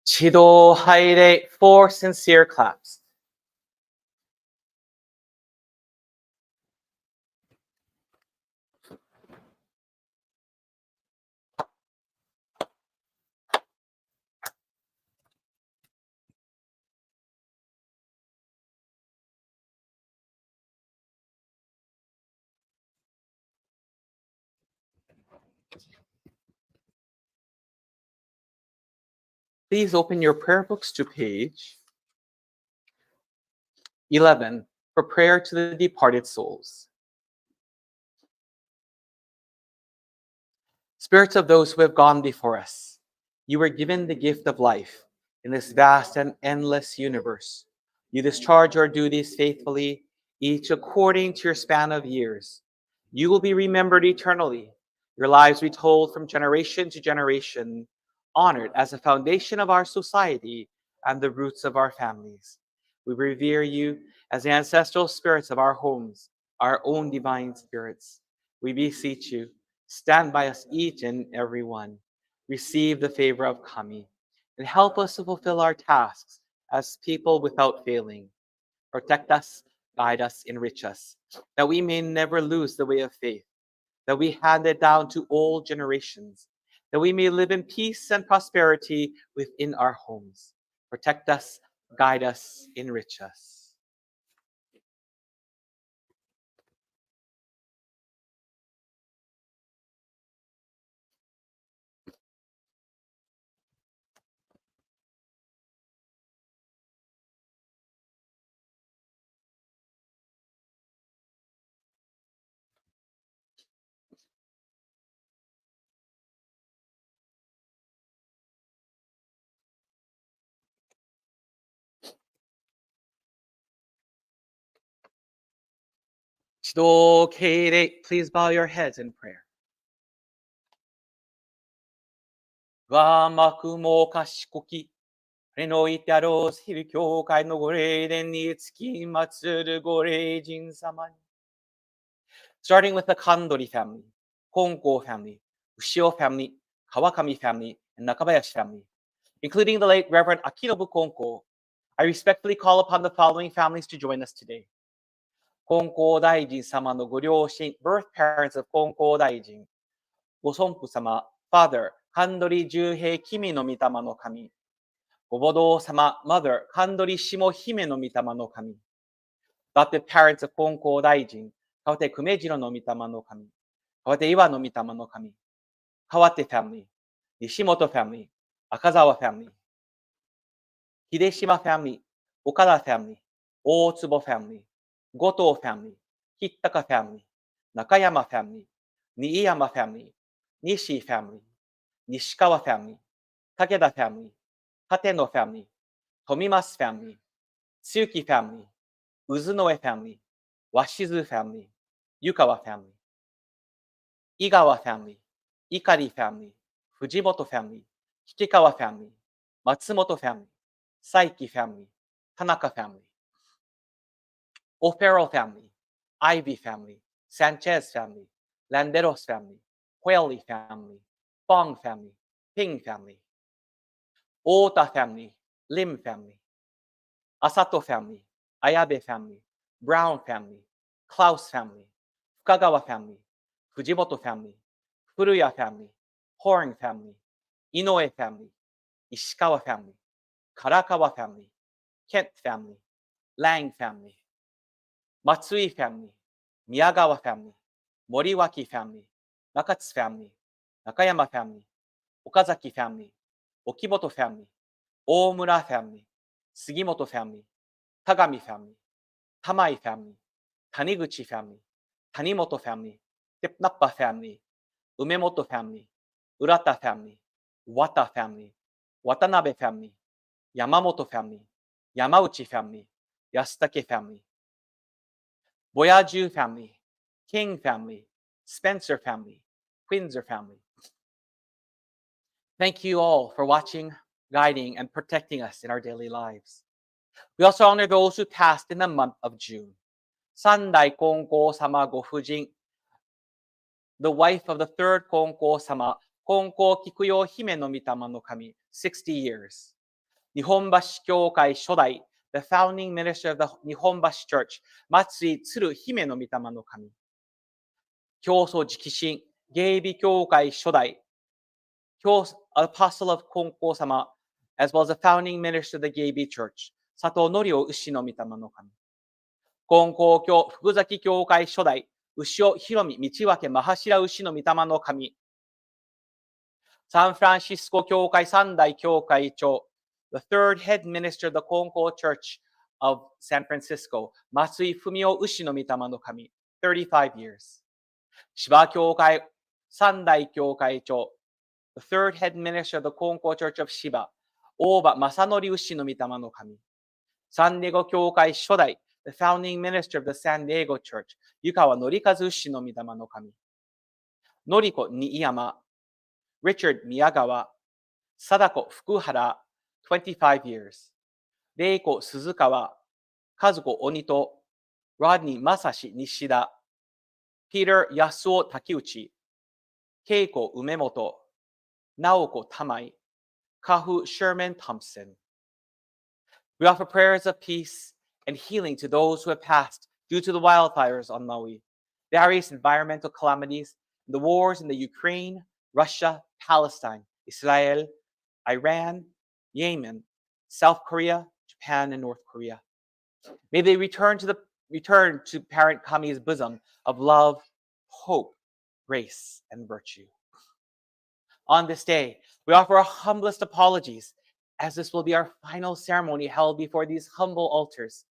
Speaker 4: Chido Haire, 4 sincere claps. Please open your prayer books to page 11 for prayer to the departed souls. Spirits of those who have gone before us, you were given the gift of life in this vast and endless universe. You discharge your duties faithfully, each according to your span of years. You will be remembered eternally, your lives retold from generation to generation, honored as the foundation of our society and the roots of our families. We revere you as the ancestral spirits of our homes, our own divine spirits. We beseech you, stand by us each and every one. Receive the favor of Kami and help us to fulfill our tasks as people without failing. Protect us, guide us, enrich us, that we may never lose the way of faith, that we hand it down to all generations, that we may live in peace and prosperity within our homes. Protect us, guide us, enrich us. Shido Keirei, please bow your heads in prayer. 我幕も賢き、あれのいてあろうする教会のご霊殿につきまつるご霊人様に。Starting with the Kandori family, Konko family, Ushio family, Kawakami family, and Nakabayashi family, including the late Reverend Akinobu Konko, I respectfully call upon the following families to join us today. Konko Daijin sama no ご両親, birth parents of Konko Daijin, ご尊父様, father, Kandori Juhei Kimi no Mitama no Kami, ご母堂様, mother, Kandori Shimo Hime no Mitama no Kami, adopted parents of Konko Daijin, 川手久米次郎の御霊の神、川手岩の御霊の神、川手ファミリー、西本ファミリー、赤澤ファミリー、秀島ファミリー、岡田ファミリー、大坪ファミリー、後藤ファミリー、吉高ファミリー、中山ファミリー、新山ファミリー、西ファミリー、西川ファミリー、武田ファミリー、立野ファミリー、富増ファミリー、露木ファミリー、渦上ファミリー、鷲津ファミリー、湯川ファミリー、井川ファミリー、碇ファミリー、藤本ファミリー、引川ファミリー、松本ファミリー、佐伯ファミリー、田中ファミリー、オフェロファミリー、アイビーファミリー、サンチェズファミリー、Landeros family, Hueli family, Fong family, Ping family, Ota family, Lim family, Asato family, Ayabe family, Brown family, Klaus family, Fukagawa family, Fujimoto family, Furuya family, Horn family, Inoue family, Ishikawa family, Karakawa family, Kent family, Lang family, Matsui family, Miyagawa family, Moriwaki family, Nakatsu family, Nakayama family, Okazaki family, Okimoto family, Omura family, Sugimoto family, Tagami family, Tamai family, Taniguchi family, Tanimoto family, Tepnappa family, Umemoto family, Urata family, Wata family, Watanabe family, Yamamoto family, Yamauchi family, Yasutake family, Boyaju family, King family, Spencer family, Quinzer family. Thank you all for watching, guiding, and protecting us in our daily lives. We also honor those who passed in the month of June. Sandai Konko Sama Gofujin, the wife of the third Konko Sama, Konko Kikuyo Hime no Mitama no Kami, 60 years. Nihonbashi Kyokai Shodai, the founding minister of the Nihonbashi Church, Matsui Tsuru Hime no Mitama no Kami. Kyoso Jikishin, Geibi Kyokai Shodai, Apostle of Konko Sama, as well as the founding minister of the Geibi Church, Sato Norio Ushi no Mitama no Kami. Konko Kyo, Fukuzaki Kyokai Shodai, Ushio Hiromi, Michiwake Mahashira Ushi no Mitama no Kami. San Francisco Kyokai Sandai Kyokai Cho, the third head minister of the Konko Church of San Francisco, Matsui Fumio Ushi no Mitama no Kami, 35 years. Shiba Kyokai Sandai Kyokai Cho, the third head minister of the Konko Church of Shiba, Oba Masanori Ushi no Mitama no Kami. San Diego Kyokai Shodai, the founding minister of the San Diego Church, Yukawa Norikazu Ushi no Mitama no Kami. Noriko Niiyama, Richard Miyagawa, Sadako Fukuhara, 25 years. Reiko Suzukawa, Kazuko Onito, Rodney Masashi Nishida, Peter Yasuo Takeuchi, Keiko Umemoto, Naoko Tamai, Kahu Sherman Thompson. We offer prayers of peace and healing to those who have passed due to the wildfires on Maui, various environmental calamities, the wars in the Ukraine, Russia, Palestine, Israel, Iran, Yemen, South Korea, Japan, and North Korea. May they return to parent Kami's bosom of love, hope, grace, and virtue. On this day, we offer our humblest apologies, as this will be our final ceremony held before these humble altars.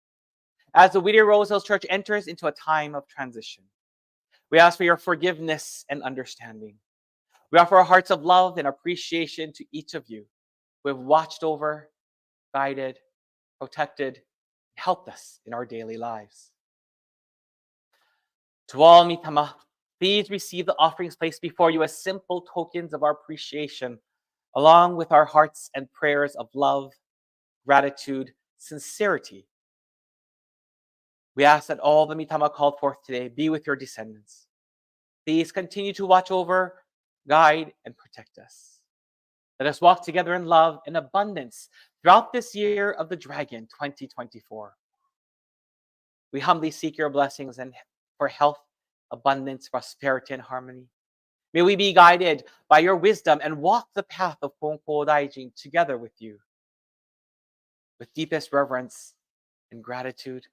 Speaker 4: As the Whittier-Rose Hills Church enters into a time of transition, we ask for your forgiveness and understanding. We offer our hearts of love and appreciation to each of you who have watched over, guided, protected, and helped us in our daily lives. To all Mitama, please receive the offerings placed before you as simple tokens of our appreciation, along with our hearts and prayers of love, gratitude, sincerity. We ask that all the Mitama called forth today be with your descendants. Please continue to watch over, guide, and protect us. Let us walk together in love and abundance throughout this year of the Dragon 2024. We humbly seek your blessings and for health, abundance, prosperity, and harmony. May we be guided by your wisdom and walk the path of Konko Daijin together with you. With deepest reverence and gratitude,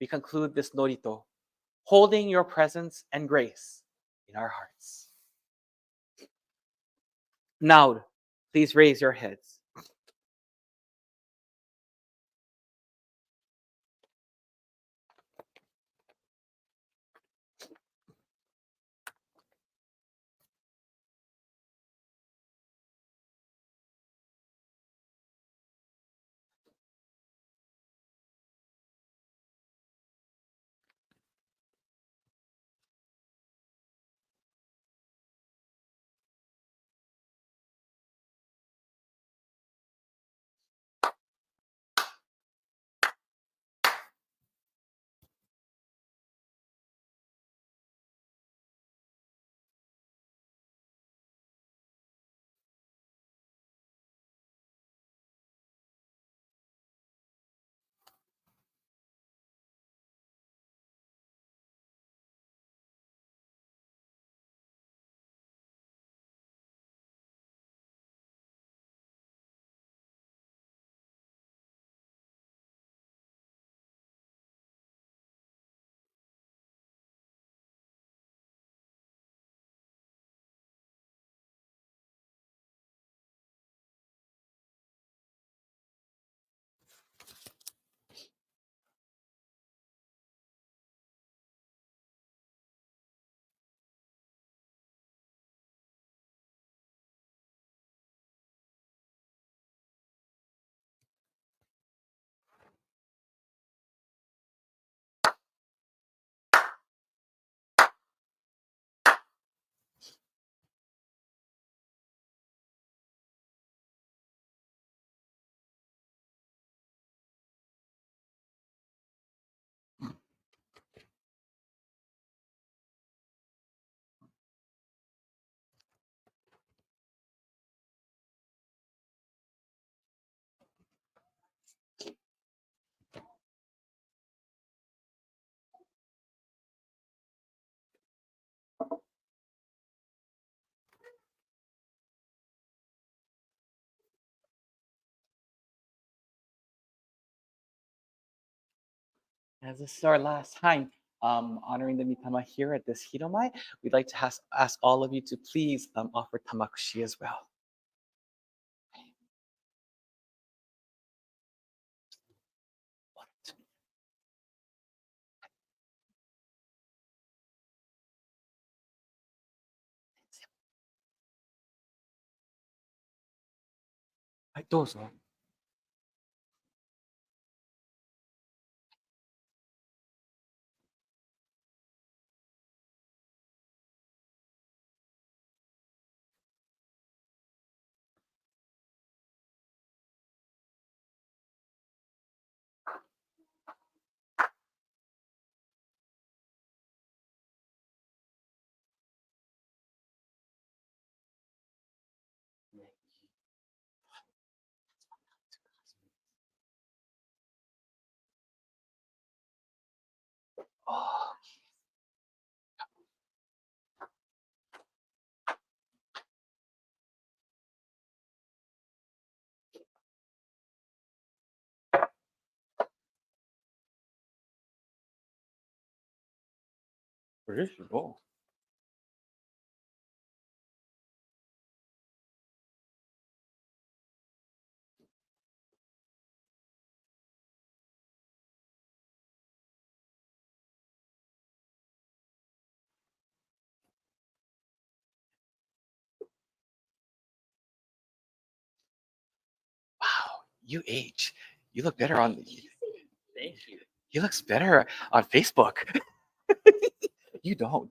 Speaker 4: we conclude this Norito, holding your presence and grace in our hearts. Now, please raise your heads. As this is our last time honoring the Mitama here at this Hidomai, we'd like to ask all of you to please offer tamakushi as well. Hi, どうぞ。Oh, where did she go? Wow, you age. You look better on.
Speaker 2: Thank you.
Speaker 4: He looks better on Facebook. You don't.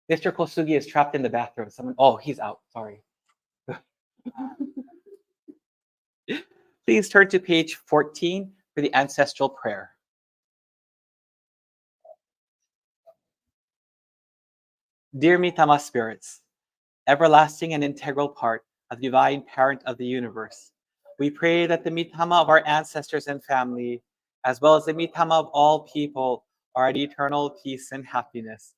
Speaker 4: Mr. Kosugi is trapped in the bathroom. Oh, he's out. Sorry. Please turn to page 14 for the ancestral prayer. Dear Mitama spirits, everlasting and integral part of the divine parent of the universe, we pray that the Mitama of our ancestors and family, as well as the Mitama of all people, are at eternal peace and happiness.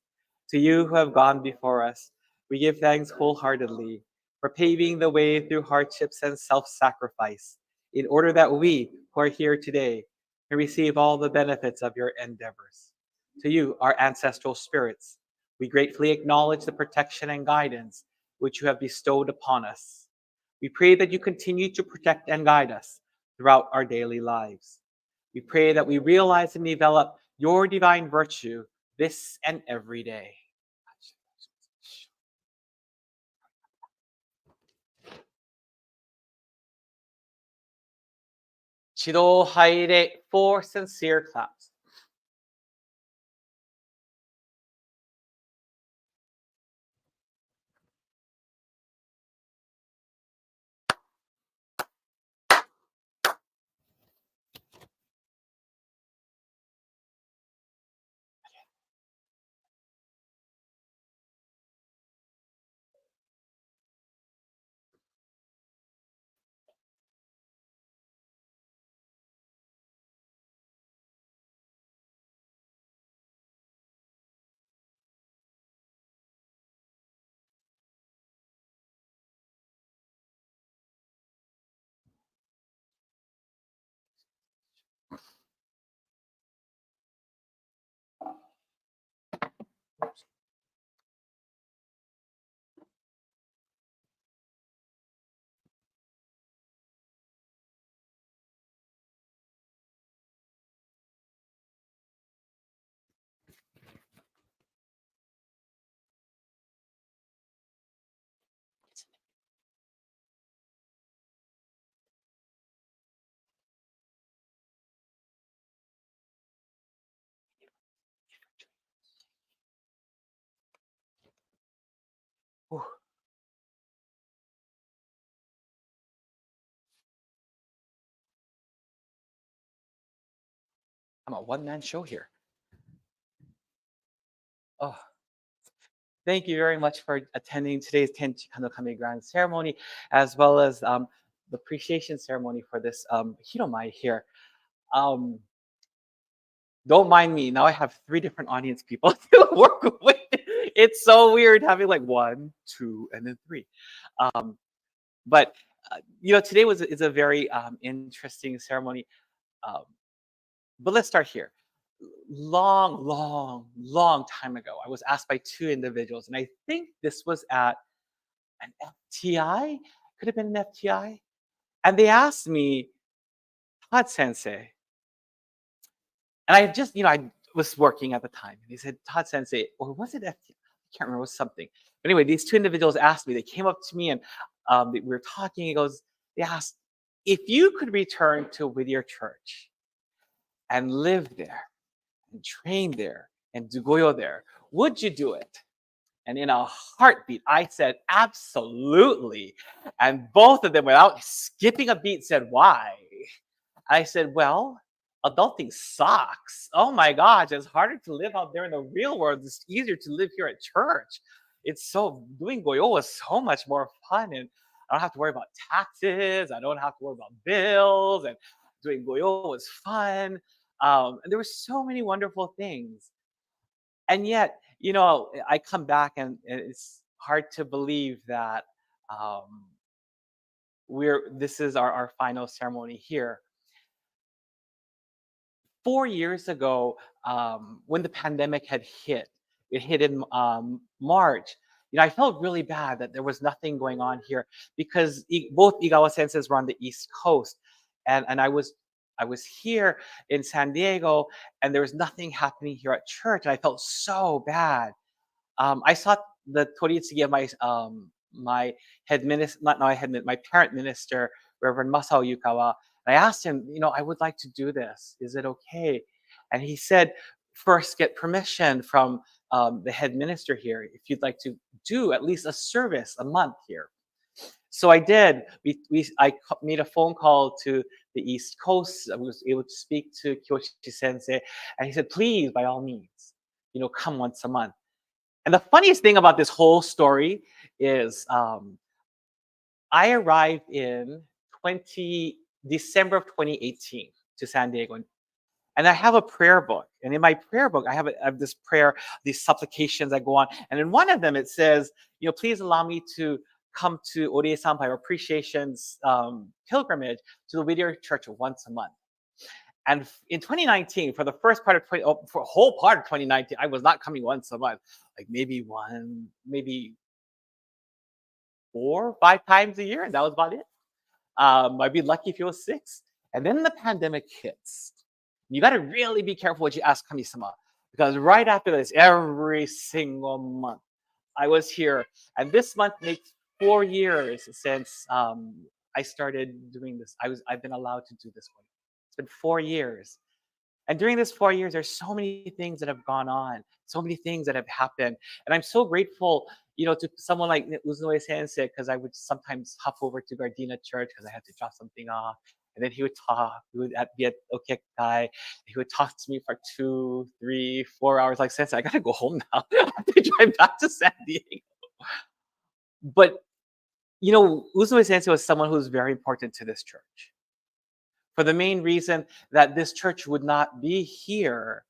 Speaker 4: To you who have gone before us, we give thanks wholeheartedly for paving the way through hardships and self-sacrifice, in order that we who are here today can receive all the benefits of your endeavors. To you, our ancestral spirits, we gratefully acknowledge the protection and guidance which you have bestowed upon us. We pray that you continue to protect and guide us throughout our daily lives. We pray that we realize and develop your divine virtue this and every day. Chido Haire, 4 sincere claps. Whew. I'm a one-man show here. Oh, thank you very much for attending today's Tenchi Kane Grand Ceremony, as well as the appreciation ceremony for this Hiromai here. Don't mind me. Now I have 3 different audience people to work with. It's so weird having like 1, 2, and then 3. But today is a very interesting ceremony. But let's start here. Long time ago, I was asked by 2 individuals, and I think this was at an FTI. Could have been an FTI, and they asked me, "Todd Sensei," and I just, I was working at the time. And they said, "Todd Sensei," or was it FTI? I can't remember. It was something. But anyway, these 2 individuals asked me. They came up to me, and we were talking. They asked, "If you could return to Whittier Church and live there, and train there, and do goyo there, would you do it?" And in a heartbeat, I said, "Absolutely." And both of them, without skipping a beat, said, "Why?" I said, "Well, adulting sucks. Oh my gosh, it's harder to live out there in the real world. It's easier to live here at church. Doing goyo is so much more fun, and I don't have to worry about taxes. I don't have to worry about bills, and doing goyo was fun. And there were so many wonderful things. And yet, I come back, and it's hard to believe that this is our final ceremony here. 4 years ago, when the pandemic had hit, it hit in March. I felt really bad that there was nothing going on here because both Igawa senseis were on the East Coast, and I was here in San Diego, and there was nothing happening here at church, and I felt so bad. I sought the Toritsugi of my my parent minister, Reverend Masao Yukawa. And I asked him, "I would like to do this. Is it okay?" And he said, "First, get permission from the head minister here if you'd like to do at least a service a month here." So I did. I made a phone call to the East Coast. I was able to speak to Kyoshi Sensei, and he said, "Please, by all means, come once a month." And the funniest thing about this whole story is I arrived in December of 2018 to San Diego. And I have a prayer book. And in my prayer book, I have this prayer, these supplications that go on. And in one of them, it says, "Please allow me to come to Orie Sampai, or appreciations pilgrimage, to the Whittier Church once a month." And in 2019, for the first part of for a whole part of 2019, I was not coming once a month, like maybe 4, 5 times a year, and that was about it. I'd be lucky if it was 6. And then the pandemic hits. You got to really be careful what you ask Kami-sama, because right after this, every single month, I was here, and this month makes 4 years since I started doing this. I've been allowed to do this one. It's been 4 years. And during this 4 years, there's so many things that have gone on, so many things that have happened. And I'm so grateful, to someone like Uzunoe Sensei, because I would sometimes hop over to Gardena Church because I had to drop something off. And then he would talk, be at Okekai. He would talk to me for 2, 3, 4 hours. Like, Sensei, I gotta go home now. I have to drive back to San Diego. But, Uzunoe Sensei was someone who was very important to this church, for the main reason that this church would not be here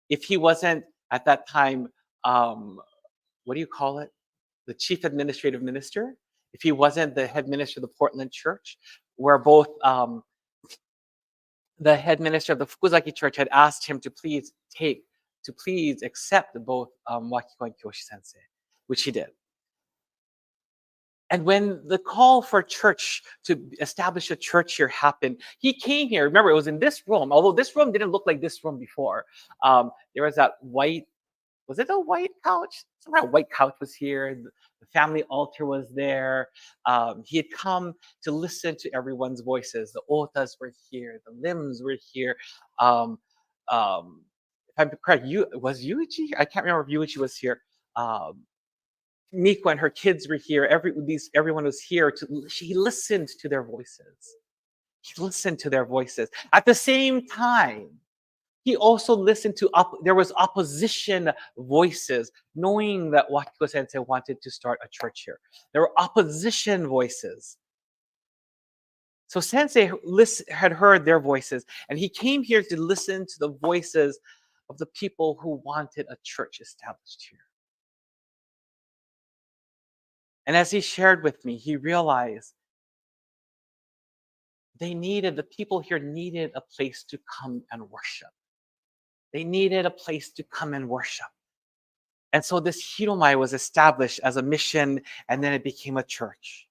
Speaker 4: if he wasn't at that time, what do you call it? The chief administrative minister. If he wasn't the head minister of the Portland church, where both the head minister of the Fukuzaki church had asked him to please accept both Wakiko and Kyoshi Sensei, which he did. And when the call for church to establish a church here happened, he came here. Remember, it was in this room, although this room didn't look like this room before. There was that white, was it a white couch? Some kind of white couch was here. The family altar was there. He had come to listen to everyone's voices. The Otas were here. The Lims were here. If I'm correct, was Yuichi here? I can't remember if Yuichi was here. Miko and her kids were here. Everyone was here. He listened to their voices. He listened to their voices. At the same time, he also listened to, there was opposition voices, knowing that Wakiko Sensei wanted to start a church here. There were opposition voices. So Sensei had heard their voices, and he came here to listen to the voices of the people who wanted a church established here. And as he shared with me, he realized the people here needed a place to come and worship. They needed a place to come and worship. And so this Hiromai was established as a mission, and then it became a church.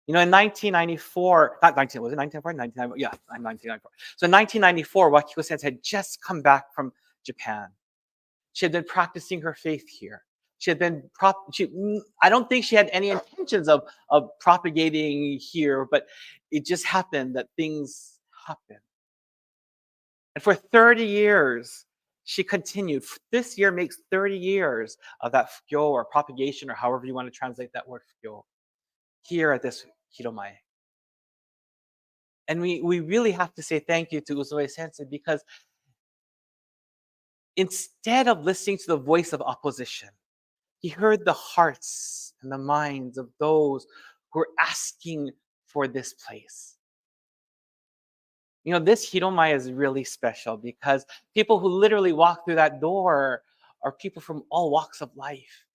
Speaker 4: In 1994, not 19, was it 1994? Yeah, 1994. So in 1994, Wakiko Sensei had just come back from Japan. She had been practicing her faith here. She had been, I don't think she had any intentions of propagating here, but it just happened that things happened. And for 30 years, she continued. This year makes 30 years of that fukyo or propagation, or however you want to translate that word fukyo, here at this Hiromai. And we really have to say thank you to Uzunoe Sensei, because instead of listening to the voice of opposition, he heard the hearts and the minds of those who were asking for this place. This Hiromai is really special because people who literally walk through that door are people from all walks of life.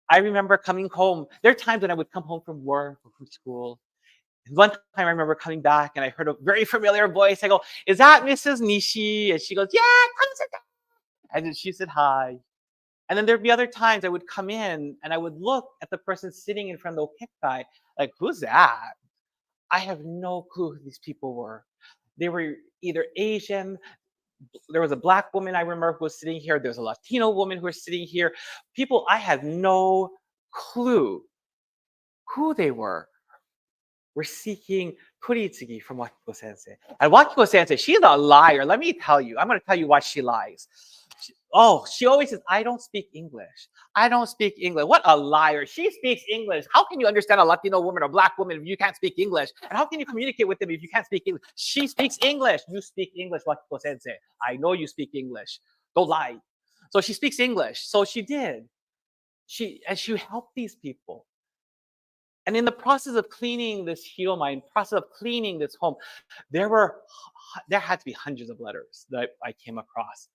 Speaker 4: I remember coming home. There are times when I would come home from work or from school. And one time I remember coming back and I heard a very familiar voice. I go, "Is that Mrs. Nishi?" And she goes, "Yeah, come sit down." And then she said hi. And then there'd be other times I would come in and I would look at the person sitting in front of the okekai, like, who's that? I have no clue who these people were. They were either Asian. There was a Black woman I remember who was sitting here. There was a Latino woman who was sitting here. People I had no clue who they were. We're seeking Kuritsugi from Wakiko Sensei. And Wakiko Sensei, she's a liar. Let me tell you. I'm going to tell you why she lies. She always says, "I don't speak English. I don't speak English." What a liar. She speaks English. How can you understand a Latino woman or Black woman if you can't speak English? And how can you communicate with them if you can't speak English? She speaks English. You speak English, Wakiko Sensei. I know you speak English. Don't lie. So she speaks English. So she did. She helped these people. And in the process of cleaning this Hiromai, in the process of cleaning this home, there had to be hundreds of letters that I came across.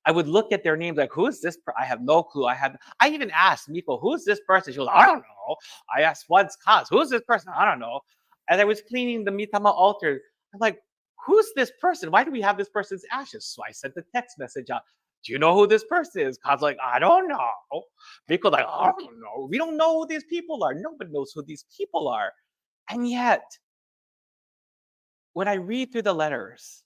Speaker 4: I would look at their names like, who is this? I have no clue. I even asked Miko, who's this person? She was like, I don't know. I asked once Kaz, who's this person? I don't know. As I was cleaning the Mitama altar, I'm like, who's this person? Why do we have this person's ashes? So I sent the text message out. Do you know who this person is? Kaz like, I don't know. Miko's like, I don't know. We don't know who these people are. Nobody knows who these people are. And yet, when I read through the letters,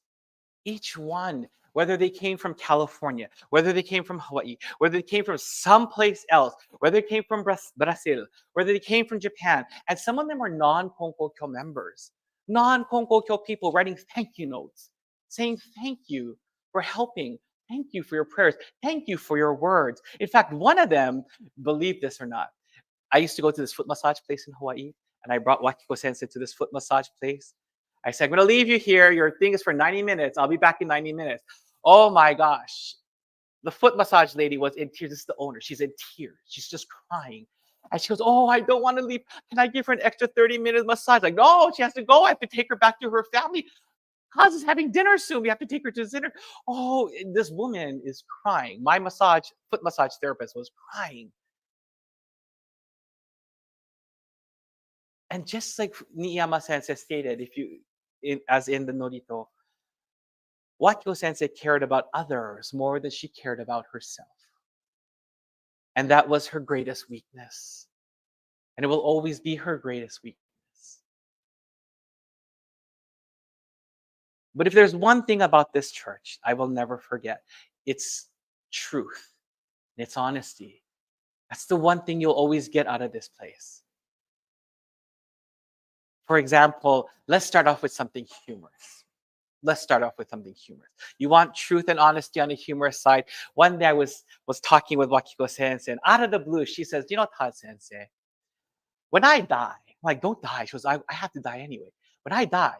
Speaker 4: each one, whether they came from California, whether they came from Hawaii, whether they came from someplace else, whether they came from Brazil, whether they came from Japan, and some of them are non-Konkokyo members, non-Konkokyo people writing thank you notes, saying thank you for helping, thank you for your prayers, thank you for your words. In fact, one of them, believe this or not, I used to go to this foot massage place in Hawaii, and I brought Wakiko Sensei to this foot massage place. I said, I'm going to leave you here. Your thing is for 90 minutes. I'll be back in 90 minutes. Oh my gosh. The foot massage lady was in tears. This is the owner. She's in tears. She's just crying. And she goes, oh, I don't want to leave. Can I give her an extra 30-minute massage? Like, no, she has to go. I have to take her back to her family. Kaz is having dinner soon. We have to take her to dinner. Oh, this woman is crying. My foot massage therapist was crying. And just like Niyama Sensei stated, as in the Norito, Wakiko Sensei cared about others more than she cared about herself. And that was her greatest weakness. And it will always be her greatest weakness. But if there's one thing about this church I will never forget, it's truth. It's honesty. That's the one thing you'll always get out of this place. For example, let's start off with something humorous. You want truth and honesty on the humorous side. One day I was talking with Wakiko Sensei, and out of the blue, she says, you know, Todd Sensei, when I die, I'm like, don't die. She goes, I have to die anyway. When I die,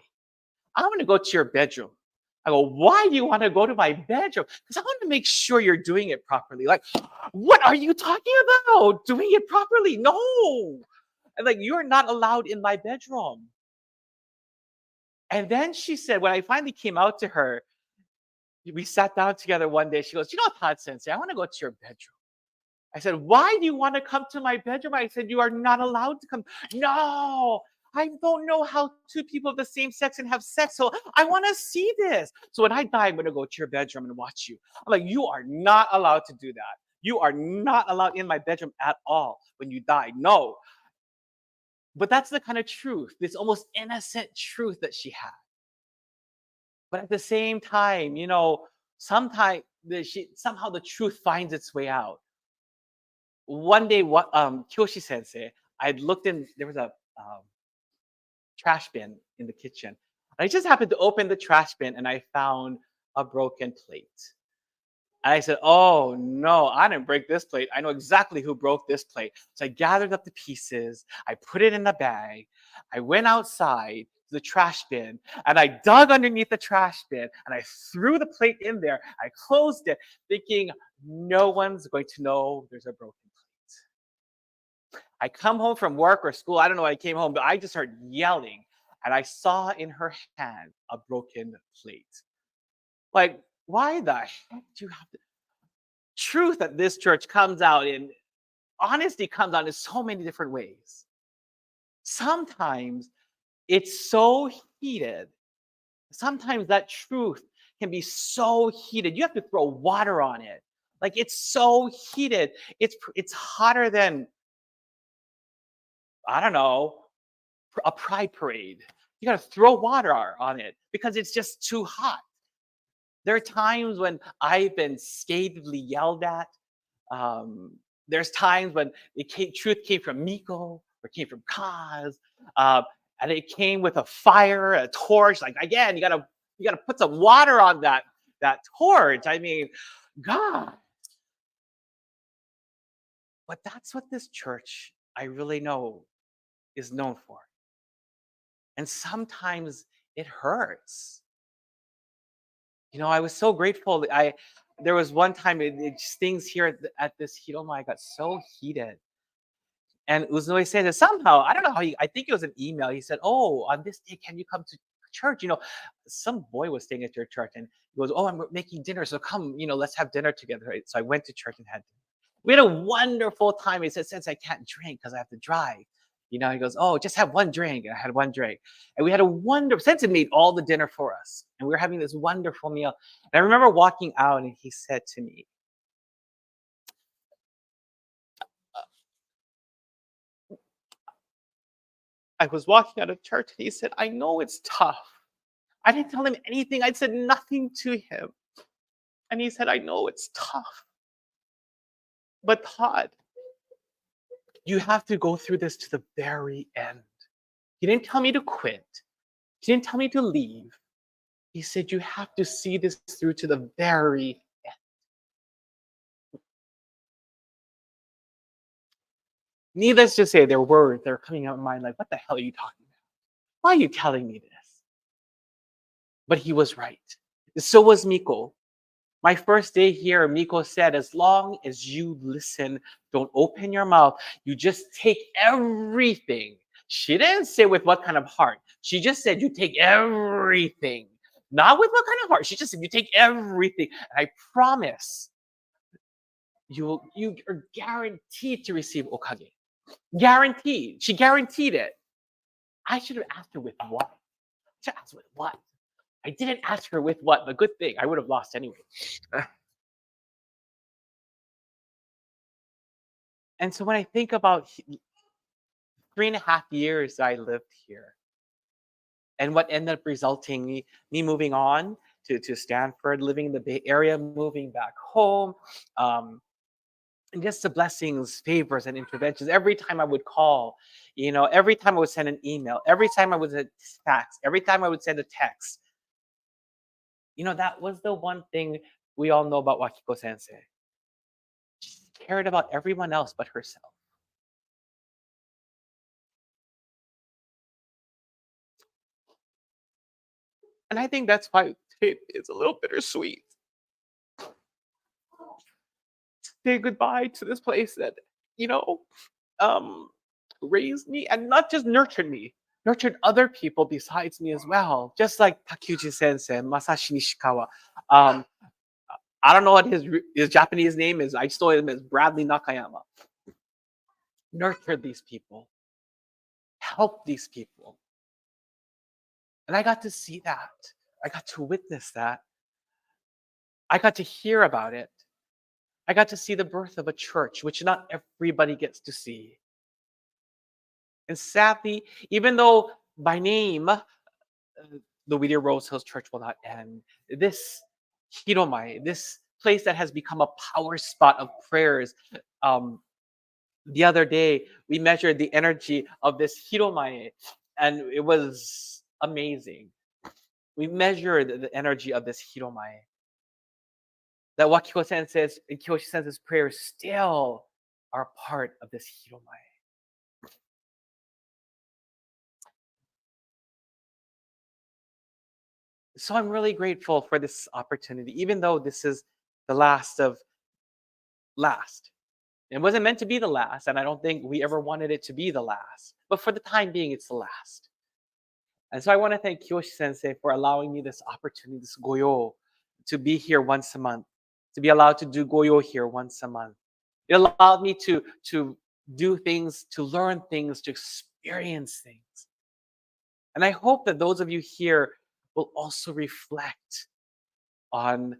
Speaker 4: I want to go to your bedroom. I go, why do you want to go to my bedroom? Because I want to make sure you're doing it properly. Like, what are you talking about? Doing it properly? No. And like, you're not allowed in my bedroom. And then she said, when I finally came out to her, we sat down together one day. She goes, you know, Todd Sensei, I want to go to your bedroom. I said, why do you want to come to my bedroom? I said, you are not allowed to come. No, I don't know how two people of the same sex can have sex. So I want to see this. So when I die, I'm going to go to your bedroom and watch you. I'm like, you are not allowed to do that. You are not allowed in my bedroom at all when you die. No. But that's the kind of truth, this almost innocent truth that she had. But at the same time, you know, somehow the truth finds its way out. One day, Kyoshi Sensei, I'd looked in, there was a trash bin in the kitchen. I just happened to open the trash bin and I found a broken plate. And I said, oh no, I didn't break this plate. I know exactly who broke this plate. So I gathered up the pieces, I put it in a bag, I went outside to the trash bin, and I dug underneath the trash bin, and I threw the plate in there. I closed it, thinking no one's going to know there's a broken plate. I come home from work or school, I don't know why I came home, but I just started yelling, and I saw in her hand a broken plate. Like, why the heck do you have to? Truth at this church comes out in, honesty comes out in so many different ways. Sometimes it's so heated. Sometimes that truth can be so heated. You have to throw water on it. Like, it's so heated. It's hotter than, I don't know, a pride parade. You got to throw water on it because it's just too hot. There are times when I've been scathedly yelled at. There's times when truth came from Miko or came from Kaz, and it came with a fire, a torch. Like, again, you gotta put some water on that torch. I mean, God. But that's what this church, I really know, is known for. And sometimes it hurts. You know, I was so grateful. There was one time things here at this Hiroma, I got so heated. And Uznoi said that somehow, I don't know how I think it was an email. He said, oh, on this day, can you come to church? You know, some boy was staying at your church and he goes, oh, I'm making dinner. So come, you know, let's have dinner together. So I went to church and had dinner. We had a wonderful time. He said, since I can't drink because I have to drive. You know, he goes, oh, just have one drink. And I had one drink. And we had a wonderful, Sensei made all the dinner for us. And we were having this wonderful meal. And I remember walking out and he said to me, I was walking out of church and he said, I know it's tough. I didn't tell him anything. I said nothing to him. And he said, I know it's tough. But Todd, you have to go through this to the very end. He didn't tell me to quit. He didn't tell me to leave. He said, you have to see this through to the very end. Needless to say, there were words that are coming out of my mind like, what the hell are you talking about? Why are you telling me this? But he was right. So was Miko. My first day here, Miko said, as long as you listen, don't open your mouth, you just take everything. She didn't say with what kind of heart. She just said, you take everything. Not with what kind of heart. She just said, you take everything. And I promise you are guaranteed to receive okage. Guaranteed. She guaranteed it. I should have asked her with what? I should have asked with what? I didn't ask her with what. The good thing, I would have lost anyway. And so when I think about 3.5 years I lived here, and what ended up resulting me moving on to Stanford, living in the Bay Area, moving back home, and just the blessings, favors, and interventions. Every time I would call, every time I would send an email, every time I would send a fax, every time I would send a text, that was the one thing we all know about Wakiko Sensei. She cared about everyone else but herself. And I think that's why it's a little bittersweet. Say goodbye to this place that, raised me and not just nurtured me, nurtured other people besides me as well. Just like Takeuchi Sensei, Masashi Nishikawa. I don't know what his Japanese name is. I just know him as Bradley Nakayama. Nurtured these people, helped these people. And I got to see that. I got to witness that. I got to hear about it. I got to see the birth of a church, which not everybody gets to see. And sadly, even though by name, the Whittier Rose Hills Church will not end, this Hiromai, this place that has become a power spot of prayers, the other day, we measured the energy of this Hiromai, and it was amazing. We measured the energy of this Hiromai. That Wakiko Sensei's and Kyoshi Sensei's prayers still are part of this Hiromai. So I'm really grateful for this opportunity, even though this is the last of last. It wasn't meant to be the last, and I don't think we ever wanted it to be the last. But for the time being, it's the last. And so I want to thank Kyoshi Sensei for allowing me this opportunity, this goyo, to be here once a month, to be allowed to do goyo here once a month. It allowed me to do things, to learn things, to experience things. And I hope that those of you here will also reflect on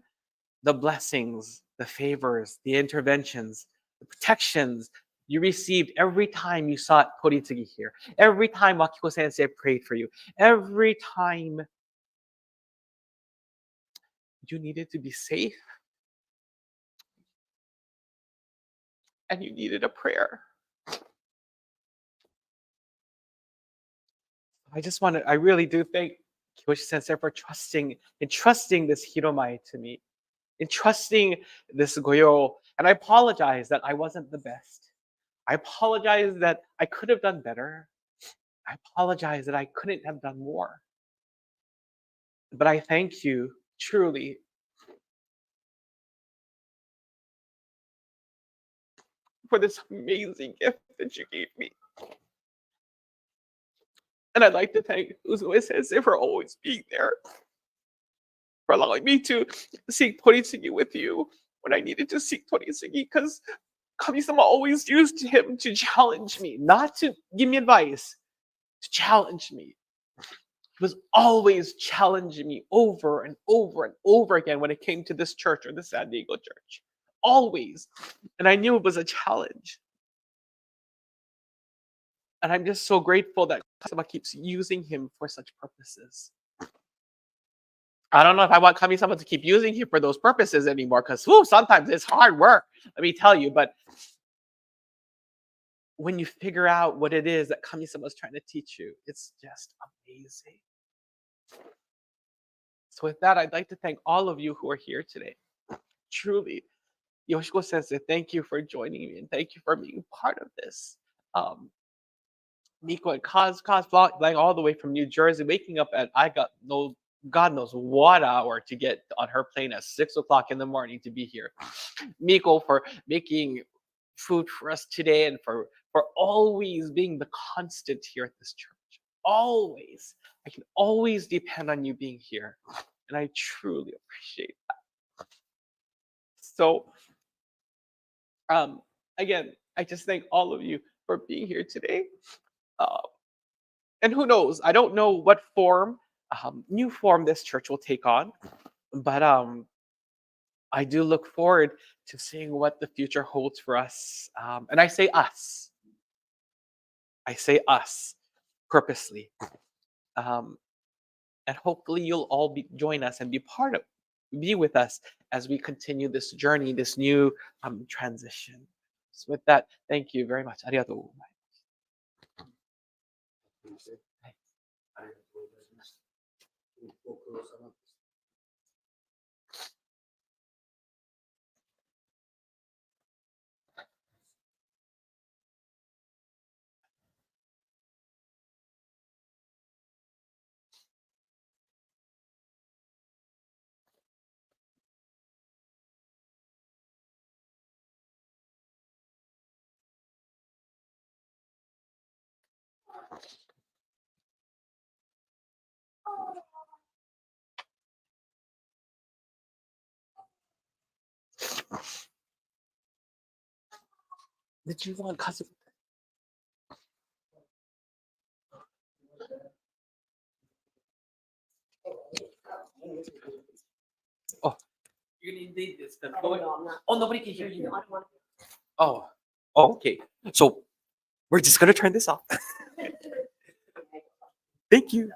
Speaker 4: the blessings, the favors, the interventions, the protections you received every time you sought Toritsugi here, every time Wakiko Sensei prayed for you, every time you needed to be safe and you needed a prayer. I really do thank Kyoshi Sensei for entrusting this Hiromai to me, entrusting this goyo. And I apologize that I wasn't the best. I apologize that I could have done better. I apologize that I couldn't have done more. But I thank you truly for this amazing gift that you gave me. And I'd like to thank Uzue Sensei for always being there, for allowing me to seek Toritsugi with you when I needed to seek Toritsugi, because Kami-sama always used him to challenge me, not to give me advice, to challenge me. He was always challenging me over and over and over again when it came to this church or the San Diego church. Always. And I knew it was a challenge. And I'm just so grateful that Kami-sama keeps using him for such purposes. I don't know if I want Kami-sama to keep using you for those purposes anymore, because sometimes it's hard work, let me tell you. But when you figure out what it is that Kami-sama is trying to teach you, it's just amazing. So with that, I'd like to thank all of you who are here today. Truly, Yoshiko Sensei, thank you for joining me, and thank you for being part of this. Miko and Kaz flying all the way from New Jersey, waking up at God knows what hour to get on her plane at 6 o'clock in the morning to be here. Miko for making food for us today, and for always being the constant here at this church. Always. I can always depend on you being here. And I truly appreciate that. So, again, I just thank all of you for being here today. And who knows? I don't know what form, new form this church will take on. But I do look forward to seeing what the future holds for us. And I say us. I say us purposely. And hopefully you'll all join us and be with us as we continue this journey, this new transition. So with that, thank you very much. Arigatou gozaimasu. Did you want cousin? Oh, you're gonna need this.
Speaker 2: No, I'm not.
Speaker 4: Oh, nobody can hear you.
Speaker 2: No, I don't want
Speaker 4: Oh, okay. So we're just gonna turn this off.
Speaker 2: to.
Speaker 4: Thank you.